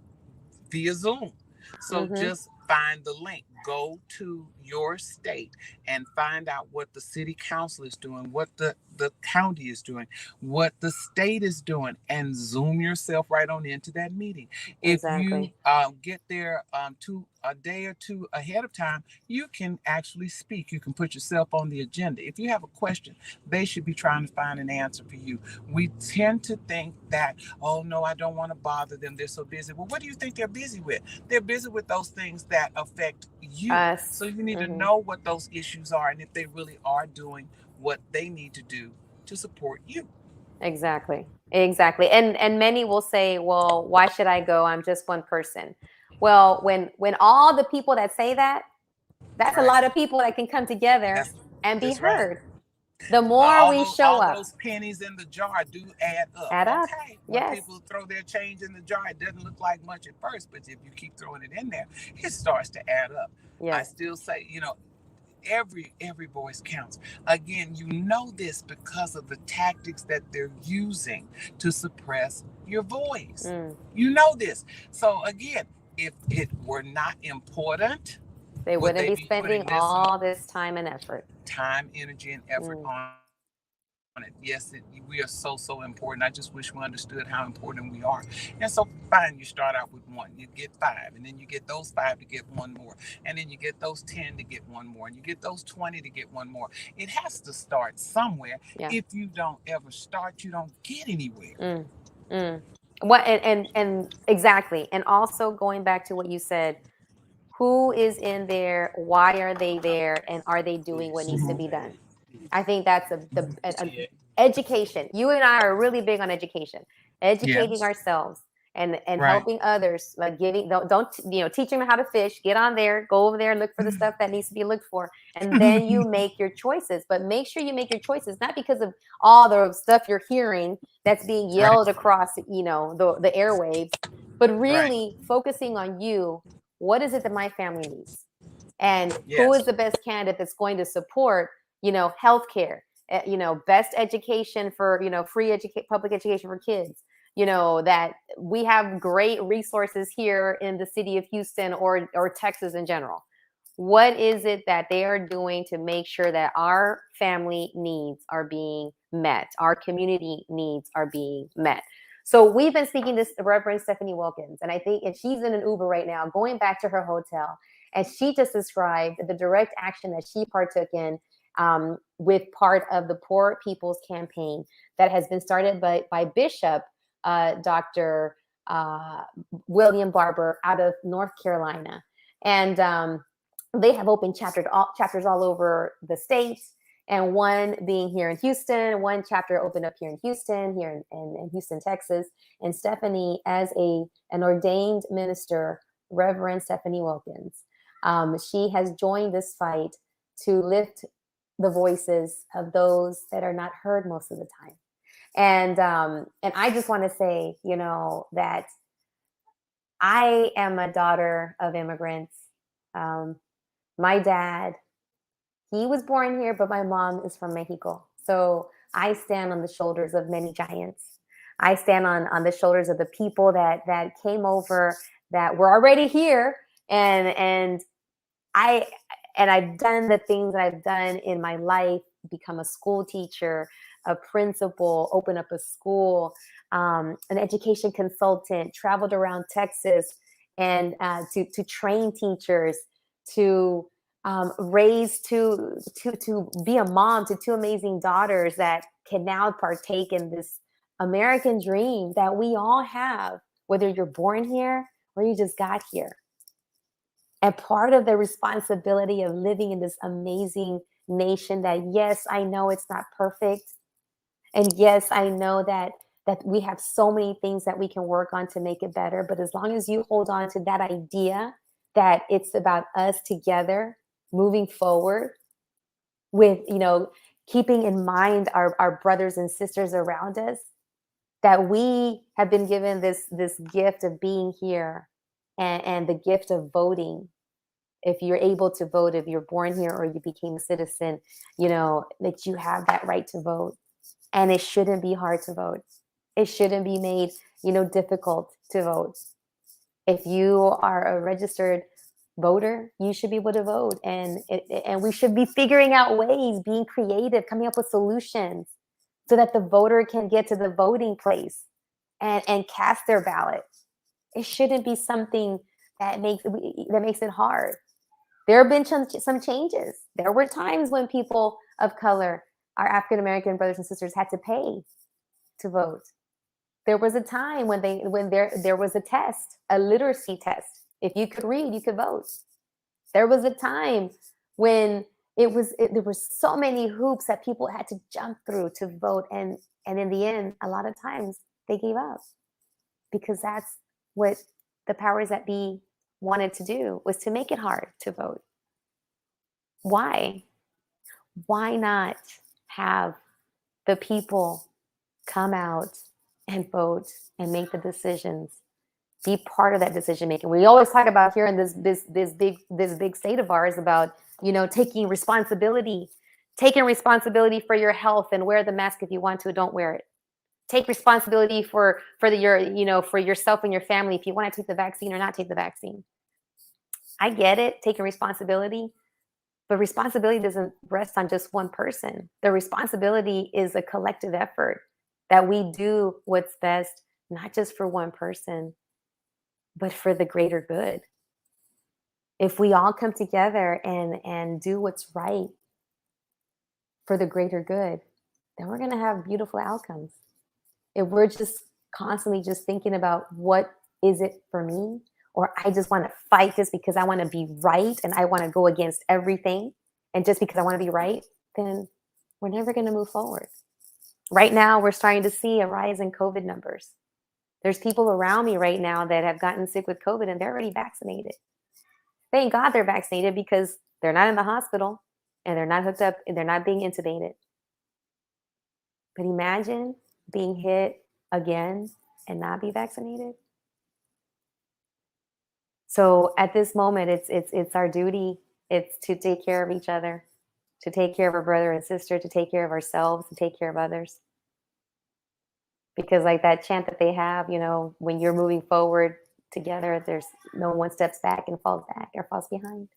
via Zoom. So just find the link. Go to your state and find out what the city council is doing, what the county is doing, what the state is doing, and Zoom yourself right on into that meeting. Exactly. If you get there a day or two ahead of time, you can actually speak. You can put yourself on the agenda. If you have a question, they should be trying to find an answer for you. We tend to think that, oh no, I don't want to bother them. They're so busy. Well, what do you think they're busy with? They're busy with those things that affect you. Us. So you need to know what those issues are and if they really are doing what they need to do to support you. Exactly. And many will say, well, why should I go? I'm just one person. Well, when all the people that say that's a lot of people that can come together and be heard. The more we show up. Those pennies in the jar do add up. Add up. Okay. When Yes. people throw their change in the jar, it doesn't look like much at first, but if you keep throwing it in there, it starts to add up. Yes. I still say, every voice counts. Again, you know this because of the tactics that they're using to suppress your voice. You know this. So again, if it were not important, they wouldn't be spending all this time and effort. Time, energy, and effort on it. Yes, we are so important. I just wish we understood how important we are. And so fine, you start out with one, you get 5, and then you get those 5 to get one more, and then you get those 10 to get one more, and you get those 20 to get one more. It has to start somewhere. If you don't ever start, you don't get anywhere. What and exactly. And also going back to what you said, who is in there, why are they there, and are they doing what needs to be done? I think that's the education. You and I are really big on education, educating ourselves and helping others, like don't teaching them how to fish. Get on there, go over there and look for the stuff that needs to be looked for, and then you make your choices. But make sure you make your choices not because of all the stuff you're hearing that's being yelled across the airwaves, but really focusing on you. What is it that my family needs, and who is the best candidate that's going to support healthcare, best education for, free public education for kids, that we have great resources here in the city of Houston or Texas in general. What is it that they are doing to make sure that our family needs are being met, our community needs are being met? So we've been speaking to Reverend Stephanie Wilkins, and she's in an Uber right now, going back to her hotel, and she just described the direct action that she partook in with part of the Poor People's Campaign that has been started by Bishop Dr. William Barber out of North Carolina. And they have opened chapters all over the state, and one being here in Houston, one chapter opened up here in Houston, here in Houston, Texas. And Stephanie, as an ordained minister, Reverend Stephanie Wilkins, she has joined this fight to lift the voices of those that are not heard most of the time. And I just want to say, that I am a daughter of immigrants. My dad, he was born here, but my mom is from Mexico. So I stand on the shoulders of many giants. I stand on the shoulders of the people that came over, that were already here, and I've done the things that I've done in my life, become a school teacher, a principal, open up a school, an education consultant, traveled around Texas, and to train teachers, to raise, to be a mom to two amazing daughters that can now partake in this American dream that we all have, whether you're born here or you just got here. And part of the responsibility of living in this amazing nation that, yes, I know it's not perfect. And yes, I know that we have so many things that we can work on to make it better. But as long as you hold on to that idea that it's about us together moving forward with, keeping in mind our brothers and sisters around us, that we have been given this gift of being here, and the gift of voting. If you're able to vote, if you're born here or you became a citizen, that you have that right to vote. And it shouldn't be hard to vote. It shouldn't be made, difficult to vote. If you are a registered voter, you should be able to vote. And we should be figuring out ways, being creative, coming up with solutions so that the voter can get to the voting place and cast their ballot. It shouldn't be something that makes it hard. There have been some changes. There were times when people of color, our African-American brothers and sisters, had to pay to vote. There was a time when there was a test, a literacy test. If you could read, you could vote. There was a time when there were so many hoops that people had to jump through to vote, and in the end, a lot of times they gave up, because that's what the powers that be wanted to do, was to make it hard to vote. Why? Why not have the people come out and vote and make the decisions, be part of that decision making? We always talk about here in this big state of ours about, taking responsibility for your health, and wear the mask if you want to, don't wear it. Take responsibility for yourself and your family, if you want to take the vaccine or not take the vaccine. I get it, taking responsibility, but responsibility doesn't rest on just one person. The responsibility is a collective effort, that we do what's best, not just for one person, but for the greater good. If we all come together and do what's right for the greater good, then we're going to have beautiful outcomes. If we're just constantly just thinking about what is it for me, or I just want to fight this because I want to be right and I want to go against everything, and just because I want to be right, then we're never going to move forward. Right now, we're starting to see a rise in COVID numbers. There's people around me right now that have gotten sick with COVID and they're already vaccinated. Thank God they're vaccinated, because they're not in the hospital and they're not hooked up and they're not being intubated. But imagine being hit again and not be vaccinated. So at this moment, it's our duty. It's to take care of each other, to take care of our brother and sister, to take care of ourselves, to take care of others. Because like that chant that they have, when you're moving forward together, there's no one steps back and falls back or falls behind.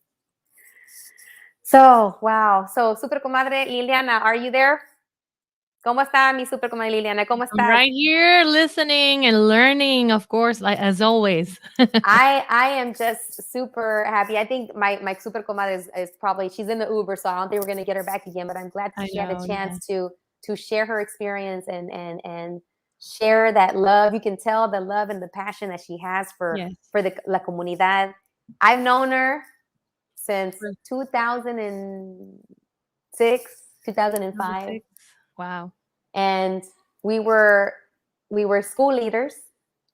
So, wow. So, super comadre Liliana, are you there? ¿Cómo está mi super comadre Liliana? ¿Cómo estás? I'm right here listening and learning, of course, like as always. I am just super happy. I think my super comadre is probably, she's in the Uber, so I don't think we're going to get her back again, but I'm glad she had a chance to share her experience and share that love. You can tell the love and the passion that she has for la comunidad. I've known her since 2006, 2005. Wow. And we were school leaders.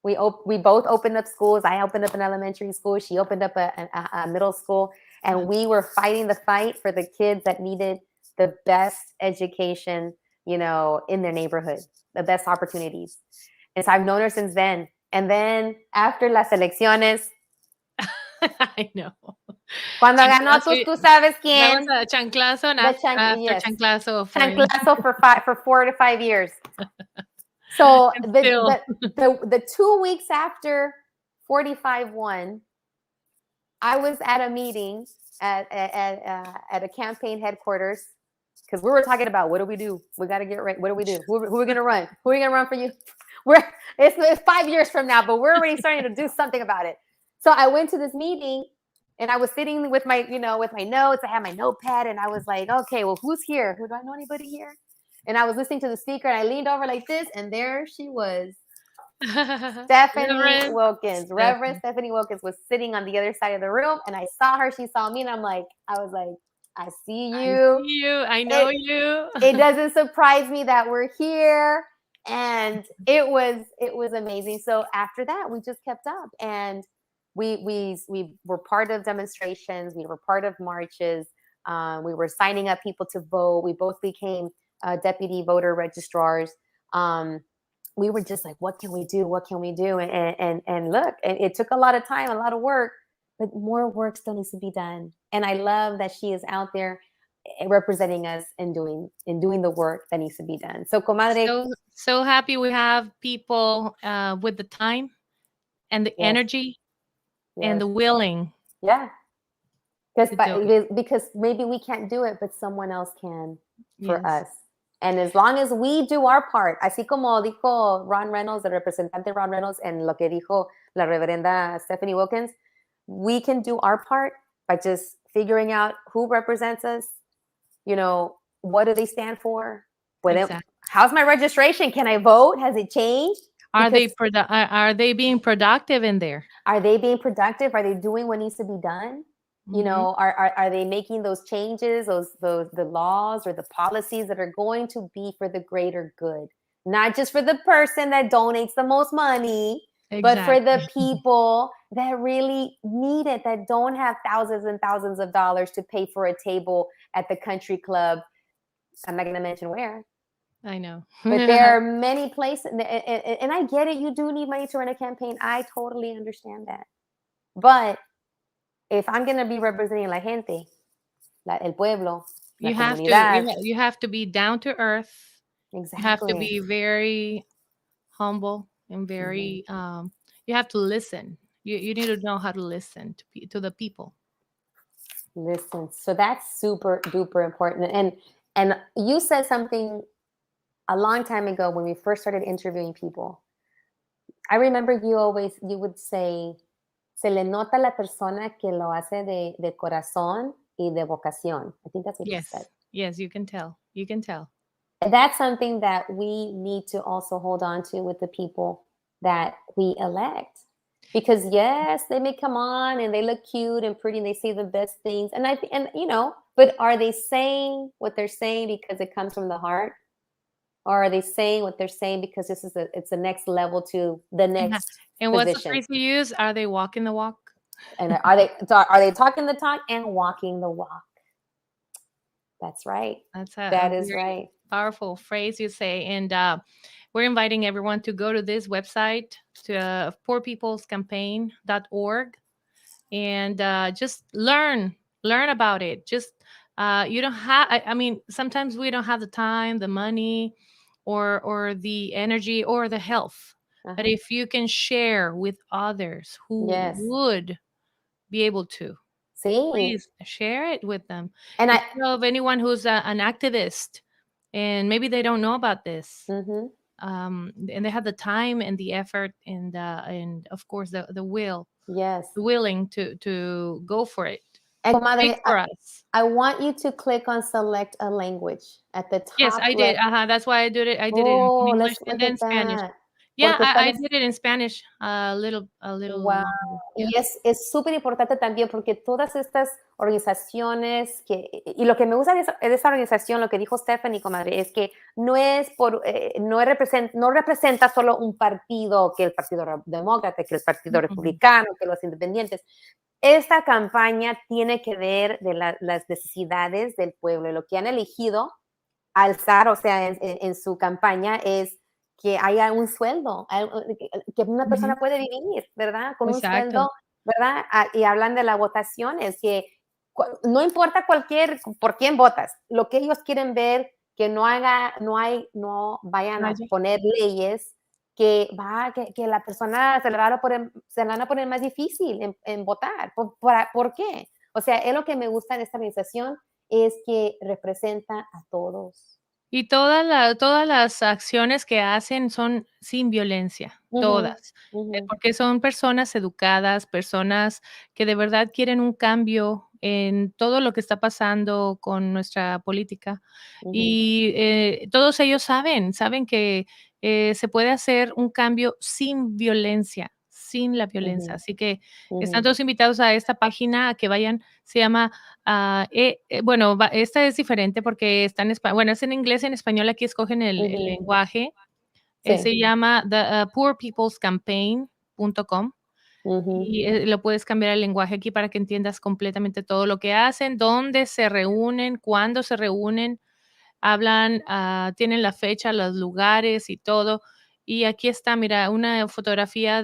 We both opened up schools. I opened up an elementary school. She opened up a middle school. And we were fighting the fight for the kids that needed the best education, in their neighborhood, the best opportunities. And so I've known her since then. And then after las elecciones, I know. Cuando ganó, tú sabes quién. That was a chanclazo, and after chanclazo. Chanclazo for 4 to 5 years. So And still. the 2 weeks after 45 won, I was at a meeting at a campaign headquarters because we were talking about what do we do? We got to get ready. What do we do? Who are we going to run? Who are we going to run for you? It's 5 years from now, but we're already starting to do something about it. So I went to this meeting and I was sitting with my, with my notes. I had my notepad and I was like, okay, well, who's here? Do I know anybody here? And I was listening to the speaker and I leaned over like this and there she was. Stephanie Wilkins, Reverend Stephanie Wilkins was sitting on the other side of the room and I saw her, she saw me and I was like, I see you. I know you. It doesn't surprise me that we're here. And it was amazing. So after that, we just kept up and we were part of demonstrations. We were part of marches. We were signing up people to vote. We both became deputy voter registrars. We were just like, what can we do? What can we do? And look, it took a lot of time, a lot of work, but more work still needs to be done. And I love that she is out there representing us and doing the work that needs to be done. So, comadre, so happy we have people with the time and the energy and the willing. Yeah. Because maybe we can't do it, but someone else can for us. And as long as we do our part, así como dijo Ron Reynolds, el representante Ron Reynolds, and lo que dijo la reverenda Stephanie Wilkins, we can do our part by just figuring out who represents us, what do they stand for? Exactly. How's my registration? Can I vote? Has it changed? Are they being productive in there? Are they being productive? Are they doing what needs to be done? Are they making those changes, the laws or the policies that are going to be for the greater good, not just for the person that donates the most money, but for the people that really need it, that don't have thousands and thousands of dollars to pay for a table at the country club. I'm not going to mention where. I know. But there are many places, and I get it. You do need money to run a campaign. I totally understand that. But if I'm going to be representing la gente, el pueblo, la comunidad. You have to be down to earth. Exactly. You have to be very humble and very, you have to listen. You need to know how to listen to the people. Listen. So that's super duper important. And you said something a long time ago when we first started interviewing people. I remember you would say, se le nota la persona que lo hace de corazón y de vocación. I think that's what you said. Yes, you can tell. You can tell. And that's something that we need to also hold on to with the people that we elect. Because yes, they may come on and they look cute and pretty and they say the best things. But are they saying what they're saying because it comes from the heart? Or are they saying what they're saying because it's the next level to the next And position? what's the phrase you use? Are they walking the walk? And are they talking the talk and walking the walk? That's right. That is right. Powerful phrase you say. And we're inviting everyone to go to this website, to poorpeoplescampaign.org, and just learn about it. Just you don't have. I mean, sometimes we don't have the time, the money, or the energy or the health. But if you can share with others who would be able to, please share it with them. And I know of anyone who's an activist and maybe they don't know about this, and they have the time and the effort and of course the will, the willing to go for it. And comadre, I want you to click on select a language at the top. Yes, I did. That's why I did it. I did it in English and then Spanish. Yeah, I did it in Spanish a little. Wow. Y es súper importante también porque todas estas organizaciones y lo que me gusta de esa organización, lo que dijo Stephanie, comadre, es que no representa solo un partido, que el Partido Demócrata, que el Partido Republicano, que los independientes. Esta campaña tiene que ver de las necesidades del pueblo y lo que han elegido alzar, o sea, en su campaña es que haya un sueldo, que una persona puede vivir, ¿verdad? Con un sueldo, ¿verdad? Y hablan de la votación, es que no importa por quién votas, lo que ellos quieren ver que no vayan a Vaya. poner leyes que la persona se la van a poner más difícil en votar. ¿Por qué? O sea, es lo que me gusta de esta organización, es que representa a todos. Y todas las acciones que hacen son sin violencia, Ujú, todas, ujú, porque son personas educadas, personas que de verdad quieren un cambio en todo lo que está pasando con nuestra política. ujú, Y, todos ellos saben que, se puede hacer un cambio sin violencia, sin la violencia. ujú, Así que están ujú, todos invitados a esta página, a que vayan, se llama bueno, esta es diferente porque está en bueno, es en inglés, en español, aquí escogen el ujú. lenguaje. Sí. Se llama poorpeoplescampaign.com Ujú, y lo puedes cambiar el lenguaje aquí para que entiendas completamente todo lo que hacen, dónde se reúnen, cuándo se reúnen, hablan, tienen la fecha, los lugares y todo. Y aquí está, mira, una fotografía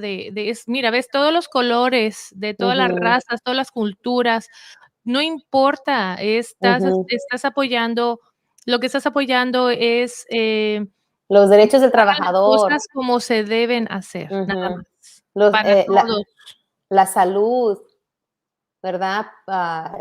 mira, ves todos los colores de todas las ujú, razas, todas las culturas. No importa, ujú. estás apoyando, lo que estás apoyando es, Los que derechos del se hagan las trabajador. cosas como se deben hacer, nada Ujú. más, para todos. La salud, ¿verdad?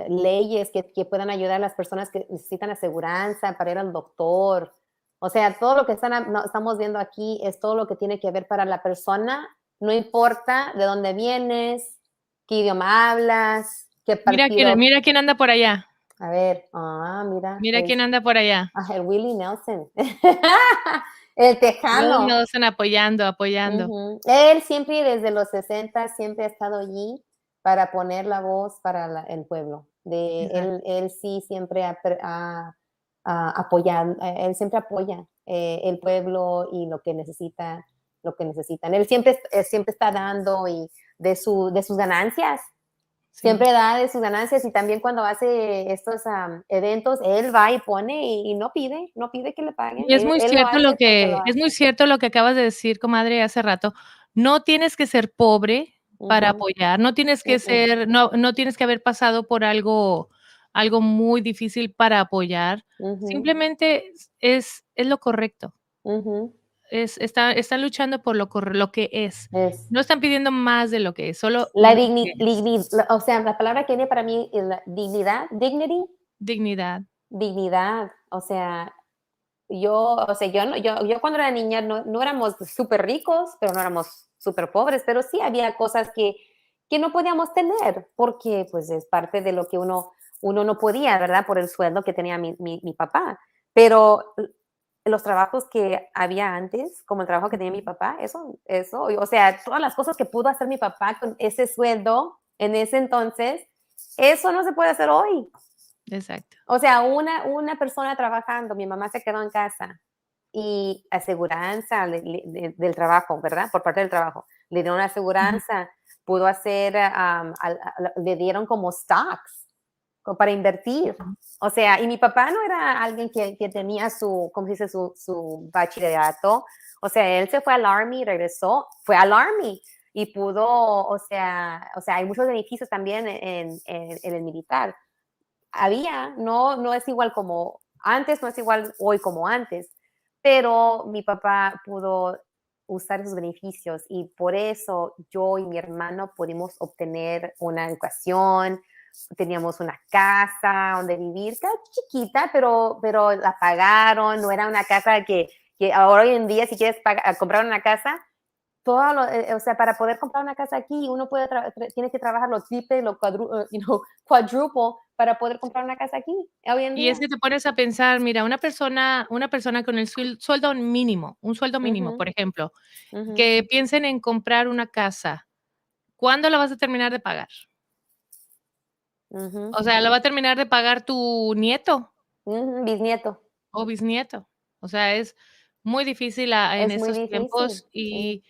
Leyes que puedan ayudar a las personas que necesitan aseguranza para ir al doctor. O sea, todo lo que estamos viendo aquí es todo lo que tiene que ver para la persona, no importa de dónde vienes, qué idioma hablas, qué partido. Mira quién anda por allá, A ver, mira, mira quién anda por allá. el Willie Nelson, el Todos tejano. nos están apoyando. Ujú. Él siempre, desde los 60, siempre ha estado allí para poner la voz para el pueblo. Exacto. Él sí siempre apoyado, él siempre apoya el pueblo y lo que necesitan. Él siempre está dando y de sus ganancias. Sí. Siempre da de sus ganancias y también cuando hace estos eventos, él va y pone y no pide que le paguen. Y Él lo hace porque lo es muy hace. cierto lo que acabas de decir, comadre, hace rato. No tienes que ser pobre para Ujú, apoyar, no tienes que mm, ser no tienes que haber pasado por algo muy difícil para apoyar. ujú, Simplemente es lo correcto. ujú. Están luchando por lo que es. Es No están pidiendo más de lo que es, solo la lo que es. o sea, la palabra que viene para mí es la dignidad, dignity, Dignidad. dignidad. O sea, yo cuando era niña no éramos súper ricos, pero no éramos súper pobres, pero sí había cosas que no podíamos tener, porque pues es parte de lo que uno no podía, ¿verdad? Por el sueldo que tenía mi papá. Pero los trabajos que había antes, como el trabajo que tenía mi papá, o sea, todas las cosas que pudo hacer mi papá con ese sueldo en ese entonces, eso no se puede hacer hoy. Exacto. O sea, una persona trabajando, mi mamá se quedó en casa y aseguranza del trabajo, ¿verdad? Por parte del trabajo. Le dieron una Ujú. aseguranza, pudo hacer, le dieron como stocks para invertir. Ujú. O sea, y mi papá no era alguien que tenía ¿cómo se dice? Su bachillerato. O sea, él se fue al Army, regresó, fue al Army y pudo, o sea, hay muchos beneficios también en el militar. No es igual como antes, no es igual hoy como antes, pero mi papá pudo usar esos beneficios y por eso yo y mi hermano pudimos obtener una educación, teníamos una casa donde vivir, casa chiquita, pero la pagaron, no era una casa que ahora hoy en día si quieres comprar una casa, o sea, para poder comprar una casa aquí, uno tiene que trabajar lo triple, quadruple para poder comprar una casa aquí, hoy en Y es día. que te pones a pensar, mira, una persona con el un sueldo mínimo, Ujú, por ejemplo, ujú, que piensen en comprar una casa, ¿cuándo la vas a terminar de pagar? ujú, O sea, ¿la va a terminar de pagar tu nieto ujú, bisnieto. o bisnieto? O sea, es muy difícil, en Es muy estos difícil, tiempos sí.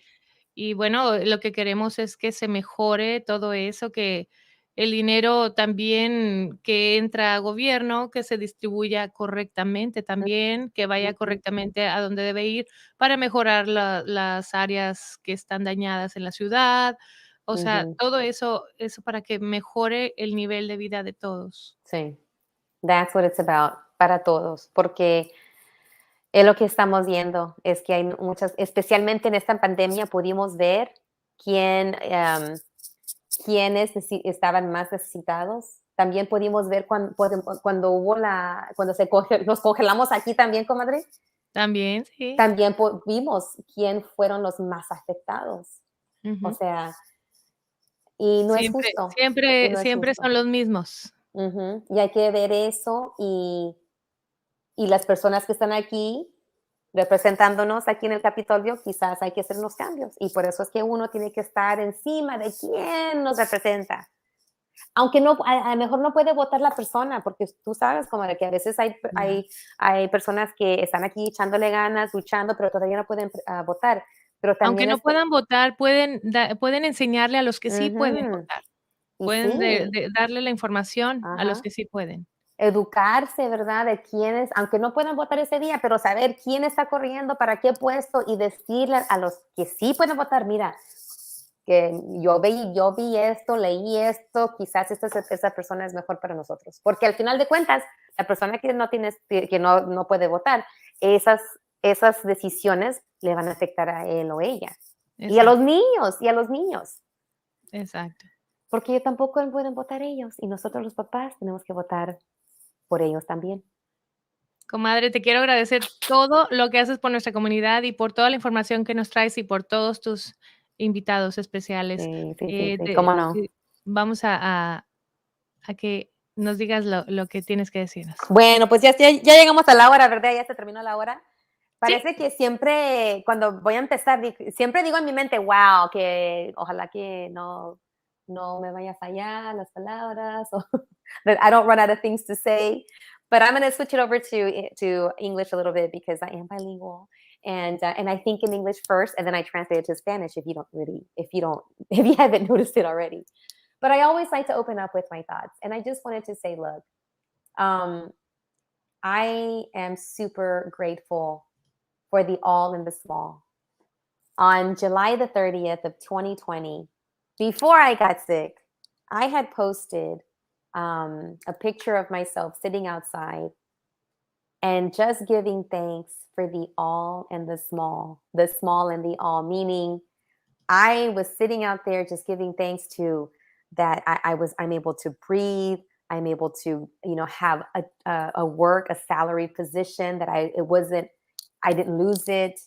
y bueno, lo que queremos es que se mejore todo eso, que el dinero también que entra a gobierno, que se distribuya correctamente también, que vaya Ujú, correctamente a donde debe ir para mejorar las áreas que están dañadas en la ciudad. O sea, ujú, todo eso para que mejore el nivel de vida de todos. sí, that's what it's about, para todos, porque Es lo que estamos viendo, es que hay muchas, especialmente en esta pandemia, pudimos ver quiénes estaban más necesitados. También pudimos ver cuando hubo nos congelamos aquí también, comadre. También, sí. También vimos quién fueron los más afectados. O sea, y no es Siempre, justo. Y siempre, no es siempre justo. son los mismos. Y hay que ver eso y las personas que están aquí representándonos aquí en el Capitolio, quizás hay que hacer unos cambios. Y por eso es que uno tiene que estar encima de quién nos representa. Aunque no, a lo mejor no puede votar la persona, porque tú sabes como de que a veces hay personas que están aquí echándole ganas, luchando, pero todavía no pueden votar. Pero Aunque también no puedan votar, pueden enseñarle a los que sí pueden Ujú. votar. Y Pueden sí, darle la información a los ajá. que sí pueden. Educarse, ¿verdad? De quiénes, aunque no puedan votar ese día, pero saber quién está corriendo, para qué puesto y decirle a los que sí pueden votar, mira, que yo vi esto, leí esto, quizás esa persona es mejor para nosotros. Porque al final de cuentas, la persona que no puede votar, esas decisiones le van a afectar a él o ella. Y a los Exacto, niños. exacto. Porque tampoco pueden votar ellos. Y nosotros los papás tenemos que votar por ellos también. Comadre, te quiero agradecer todo lo que haces por nuestra comunidad y por toda la información que nos traes y por todos tus invitados especiales. Sí, sí, sí, sí, cómo no. Vamos a que nos digas lo que tienes que decirnos. Bueno, pues ya llegamos a la hora, ¿verdad? Ya se terminó la hora. Sí. Parece que siempre, cuando voy a empezar, siempre digo en mi mente, wow, que ojalá que no me vaya a fallar las palabras, o that I don't run out of things to say. But I'm going to switch it over to English a little bit because I am bilingual, and I think in English first, and then I translate it to Spanish if you haven't noticed it already. But I always like to open up with my thoughts, and I just wanted to say, look, I am super grateful for the all and the small. On July the 30th of 2020, before I got sick, I had posted a picture of myself sitting outside and just giving thanks for the all and the small and the all, meaning I was sitting out there just giving thanks to that I'm able to breathe. I'm able to, have a work, a salaried position that I didn't lose it.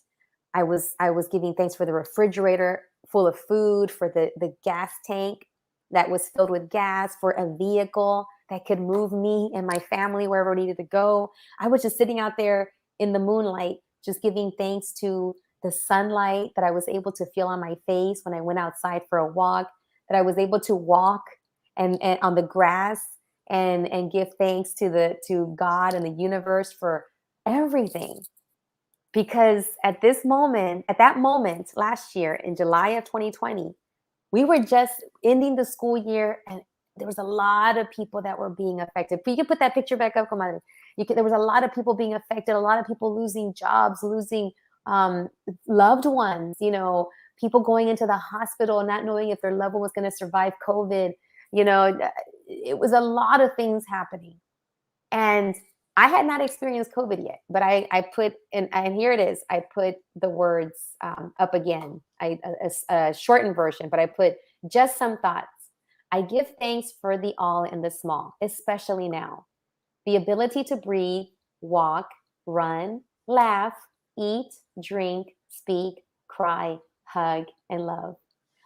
I was giving thanks for the refrigerator full of food, for the gas tank that was filled with gas, for a vehicle that could move me and my family wherever we needed to go. I was just sitting out there in the moonlight, just giving thanks to the sunlight that I was able to feel on my face when I went outside for a walk, that I was able to walk and on the grass and give thanks to God and the universe for everything. Because at that moment last year in July of 2020, we were just ending the school year and there was a lot of people that were being affected. You can put that picture back up, comadre. There was a lot of people being affected, a lot of people losing jobs, losing loved ones, people going into the hospital and not knowing if their loved one was going to survive COVID. It was a lot of things happening. And I had not experienced COVID yet, but I put, and here it is, I put the words up again, a shortened version, but I put just some thoughts. I give thanks for the all and the small, especially now. The ability to breathe, walk, run, laugh, eat, drink, speak, cry, hug, and love.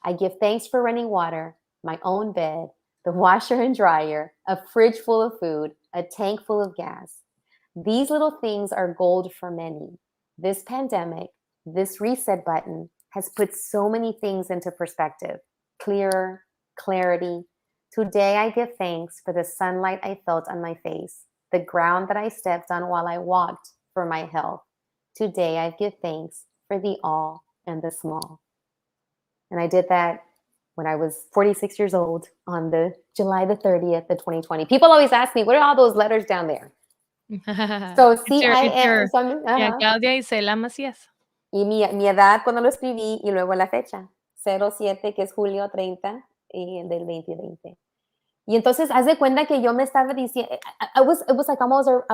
I give thanks for running water, my own bed, the washer and dryer, a fridge full of food, a tank full of gas. These little things are gold for many. This pandemic, this reset button has put so many things into perspective. Clearer, clarity. Today I give thanks for the sunlight I felt on my face, the ground that I stepped on while I walked for my health. Today I give thanks for the all and the small. And I did that when I was 46 years old on the July the 30th of 2020. People always ask me, what are all those letters down there? So Yeah, Claudia Isela Macías. Y mi edad cuando lo escribí y luego la fecha, 07, que es julio 30 y del 2020. Y entonces, haz de cuenta que yo me estaba diciendo, it was like I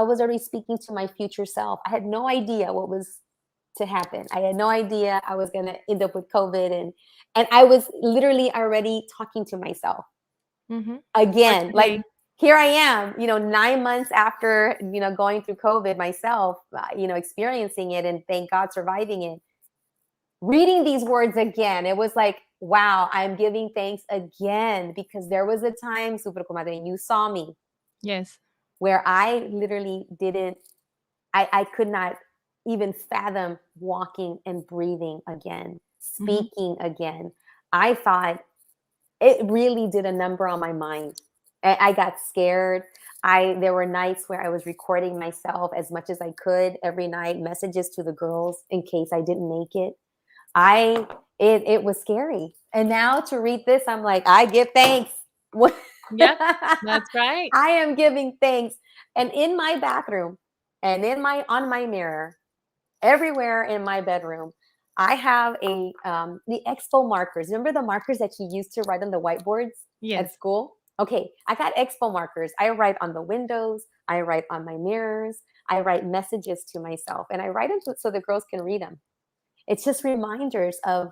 was already speaking to my future self. I had no idea what was to happen. I had no idea I was going to end up with COVID. And I was literally already talking to myself again. Like, here I am, 9 months after, going through COVID myself, experiencing it and thank God surviving it. Reading these words again, it was like, wow, I'm giving thanks again because there was a time, Super Comadre, and you saw me. Yes. Where I literally I could not even fathom walking and breathing again, speaking again. I thought it really did a number on my mind. I got scared. There were nights where I was recording myself as much as I could every night, messages to the girls in case I didn't make it. It was scary. And now to read this, I'm like, I give thanks. Yeah, that's right. I am giving thanks. And in my bathroom and on my mirror, everywhere in my bedroom, I have the expo markers. Remember the markers that you used to write on the whiteboards at school? Okay, I got expo markers. I write on the windows. I write on my mirrors. I write messages to myself, and I write them so the girls can read them. It's just reminders of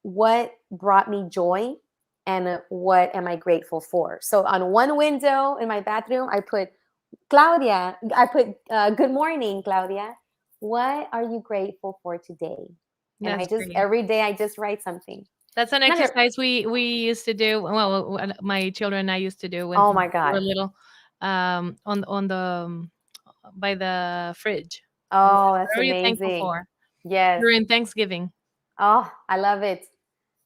what brought me joy and what am I grateful for. So on one window in my bathroom, I put Claudia. I put good morning, Claudia. What are you grateful for today? And every day I just write something. That's an exercise we used to do. Well, my children and I used to do when oh my God. we were little, on the by the fridge. Oh, that's what are you amazing. thankful for? Yes. During Thanksgiving. Oh, I love it.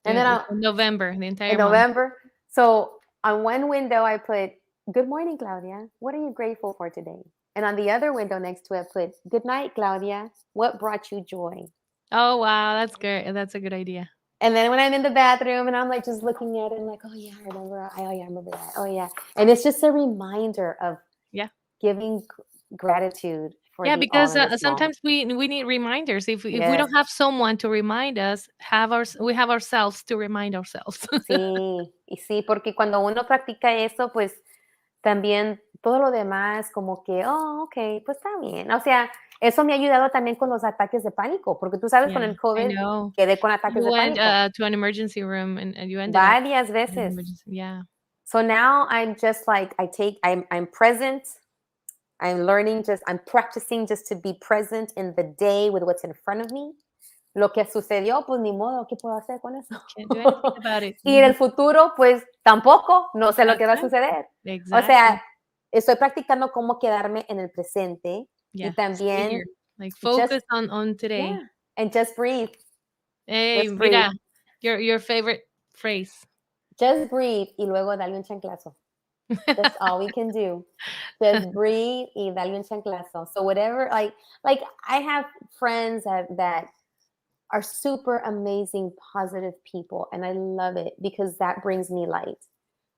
And then in November, the entire in month. November. So on one window I put, good morning, Claudia. What are you grateful for today? And on the other window next to it, I put, good night, Claudia. What brought you joy? Oh, wow. That's good. That's a good idea. And then when I'm in the bathroom and I'm like just looking at it and like, oh yeah, I remember. Oh yeah, I remember that. Oh yeah. And it's just a reminder of giving gratitude for the because all in the small. sometimes we need reminders. If we don't have someone to remind us, we have ourselves to remind ourselves. Sí, porque cuando uno practica eso, pues también todo lo demás como que, oh, ok, pues está bien. O sea, eso me ha ayudado también con los ataques de pánico, porque tú sabes, con el COVID quedé con ataques de pánico. To an emergency room and you ended varias veces. Yeah. So now I'm just like, I'm present. I'm learning I'm practicing just to be present in the day with what's in front of me. Lo que sucedió, pues ni modo, ¿qué puedo hacer con eso? Can't do anything about it. Y en el futuro, pues tampoco, no sé lo que va a suceder. Exactly. O sea, estoy practicando cómo quedarme en el presente y también like focus on today. Yeah, and just breathe. Hey, just breathe. Mira, your favorite phrase. Just breathe y luego dale un chanclazo. That's all we can do. Just breathe y dale un chanclazo. So whatever, like I have friends that are super amazing, positive people. And I love it because that brings me light.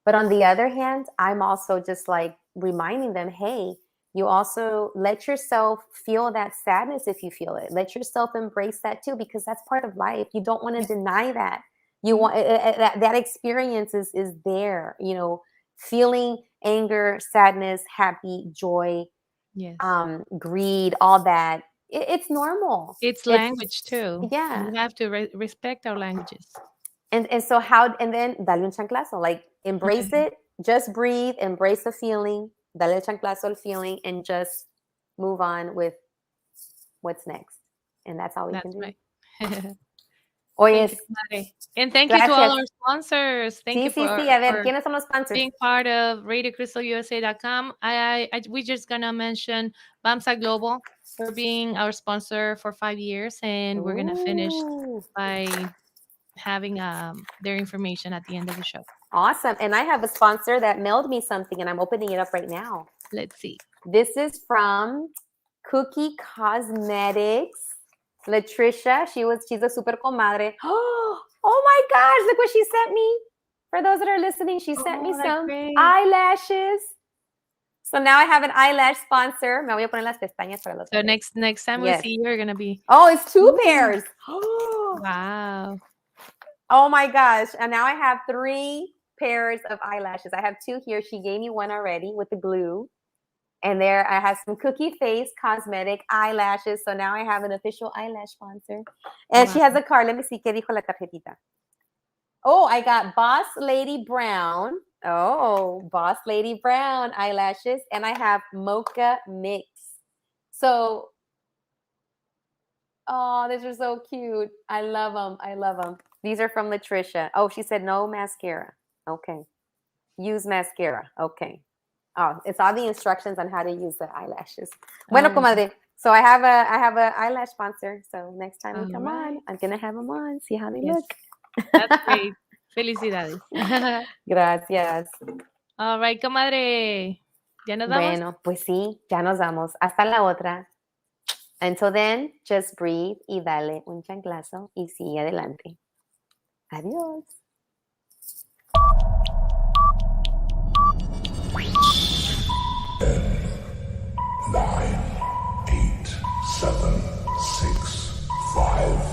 But on the other hand, I'm also just like reminding them, hey, you also let yourself feel that sadness if you feel it. Let yourself embrace that too, because that's part of life. You don't want to deny that. You want that experience is there, feeling anger, sadness, happy, joy, greed, all that. It's normal. It's language too. Yeah. We have to respect our languages. And so and then dale un chanclazo, like embrace it, just breathe, embrace the feeling, dale un chanclazo al feeling, and just move on with what's next. And that's all we can do. Right. Oye, and thank you to all our sponsors. Thank you for, A ver, ¿quiénes son los sponsors? Being part of RadioCrystalUSA.com. We're just gonna mention BAMSA Global for being our sponsor for 5 years, and we're gonna finish by having their information at the end of the show. Awesome. And I have a sponsor that mailed me something, and I'm opening it up right now. Let's see. This is from Cookie Cosmetics. Latricia, she's a super comadre. Oh my gosh, look what she sent me. For those that are listening, she sent me some eyelashes. So now I have an eyelash sponsor. Me voy a poner las pestañas para los. So next time we see you, you're gonna be. Oh, it's 2 pairs. Wow. Oh my gosh. And now I have 3 pairs of eyelashes. I have 2 here. She gave me one already with the glue. And there I have some Cookie Face Cosmetic eyelashes. So now I have an official eyelash sponsor. And she has a card. Let me see. ¿Qué dijo la tarjetita? Oh, I got Boss Lady Brown. Oh, Boss Lady Brown eyelashes. And I have Mocha Mix. So, oh, these are so cute. I love them. I love them. These are from Latricia. Oh, she said no mascara. Okay. Use mascara. Okay. Oh, it's all the instructions on how to use the eyelashes. Bueno, comadre. So I have a eyelash sponsor. So next time we come on, I'm gonna have them on. See how they look. That's great. Felicidades. Gracias. All right, comadre. ¿Ya nos vamos? Bueno, pues sí, ya nos vamos. Hasta la otra. Until then, just breathe y dale un chanclazo y sigue adelante. Adiós. 9, 8, 7, 6, 5,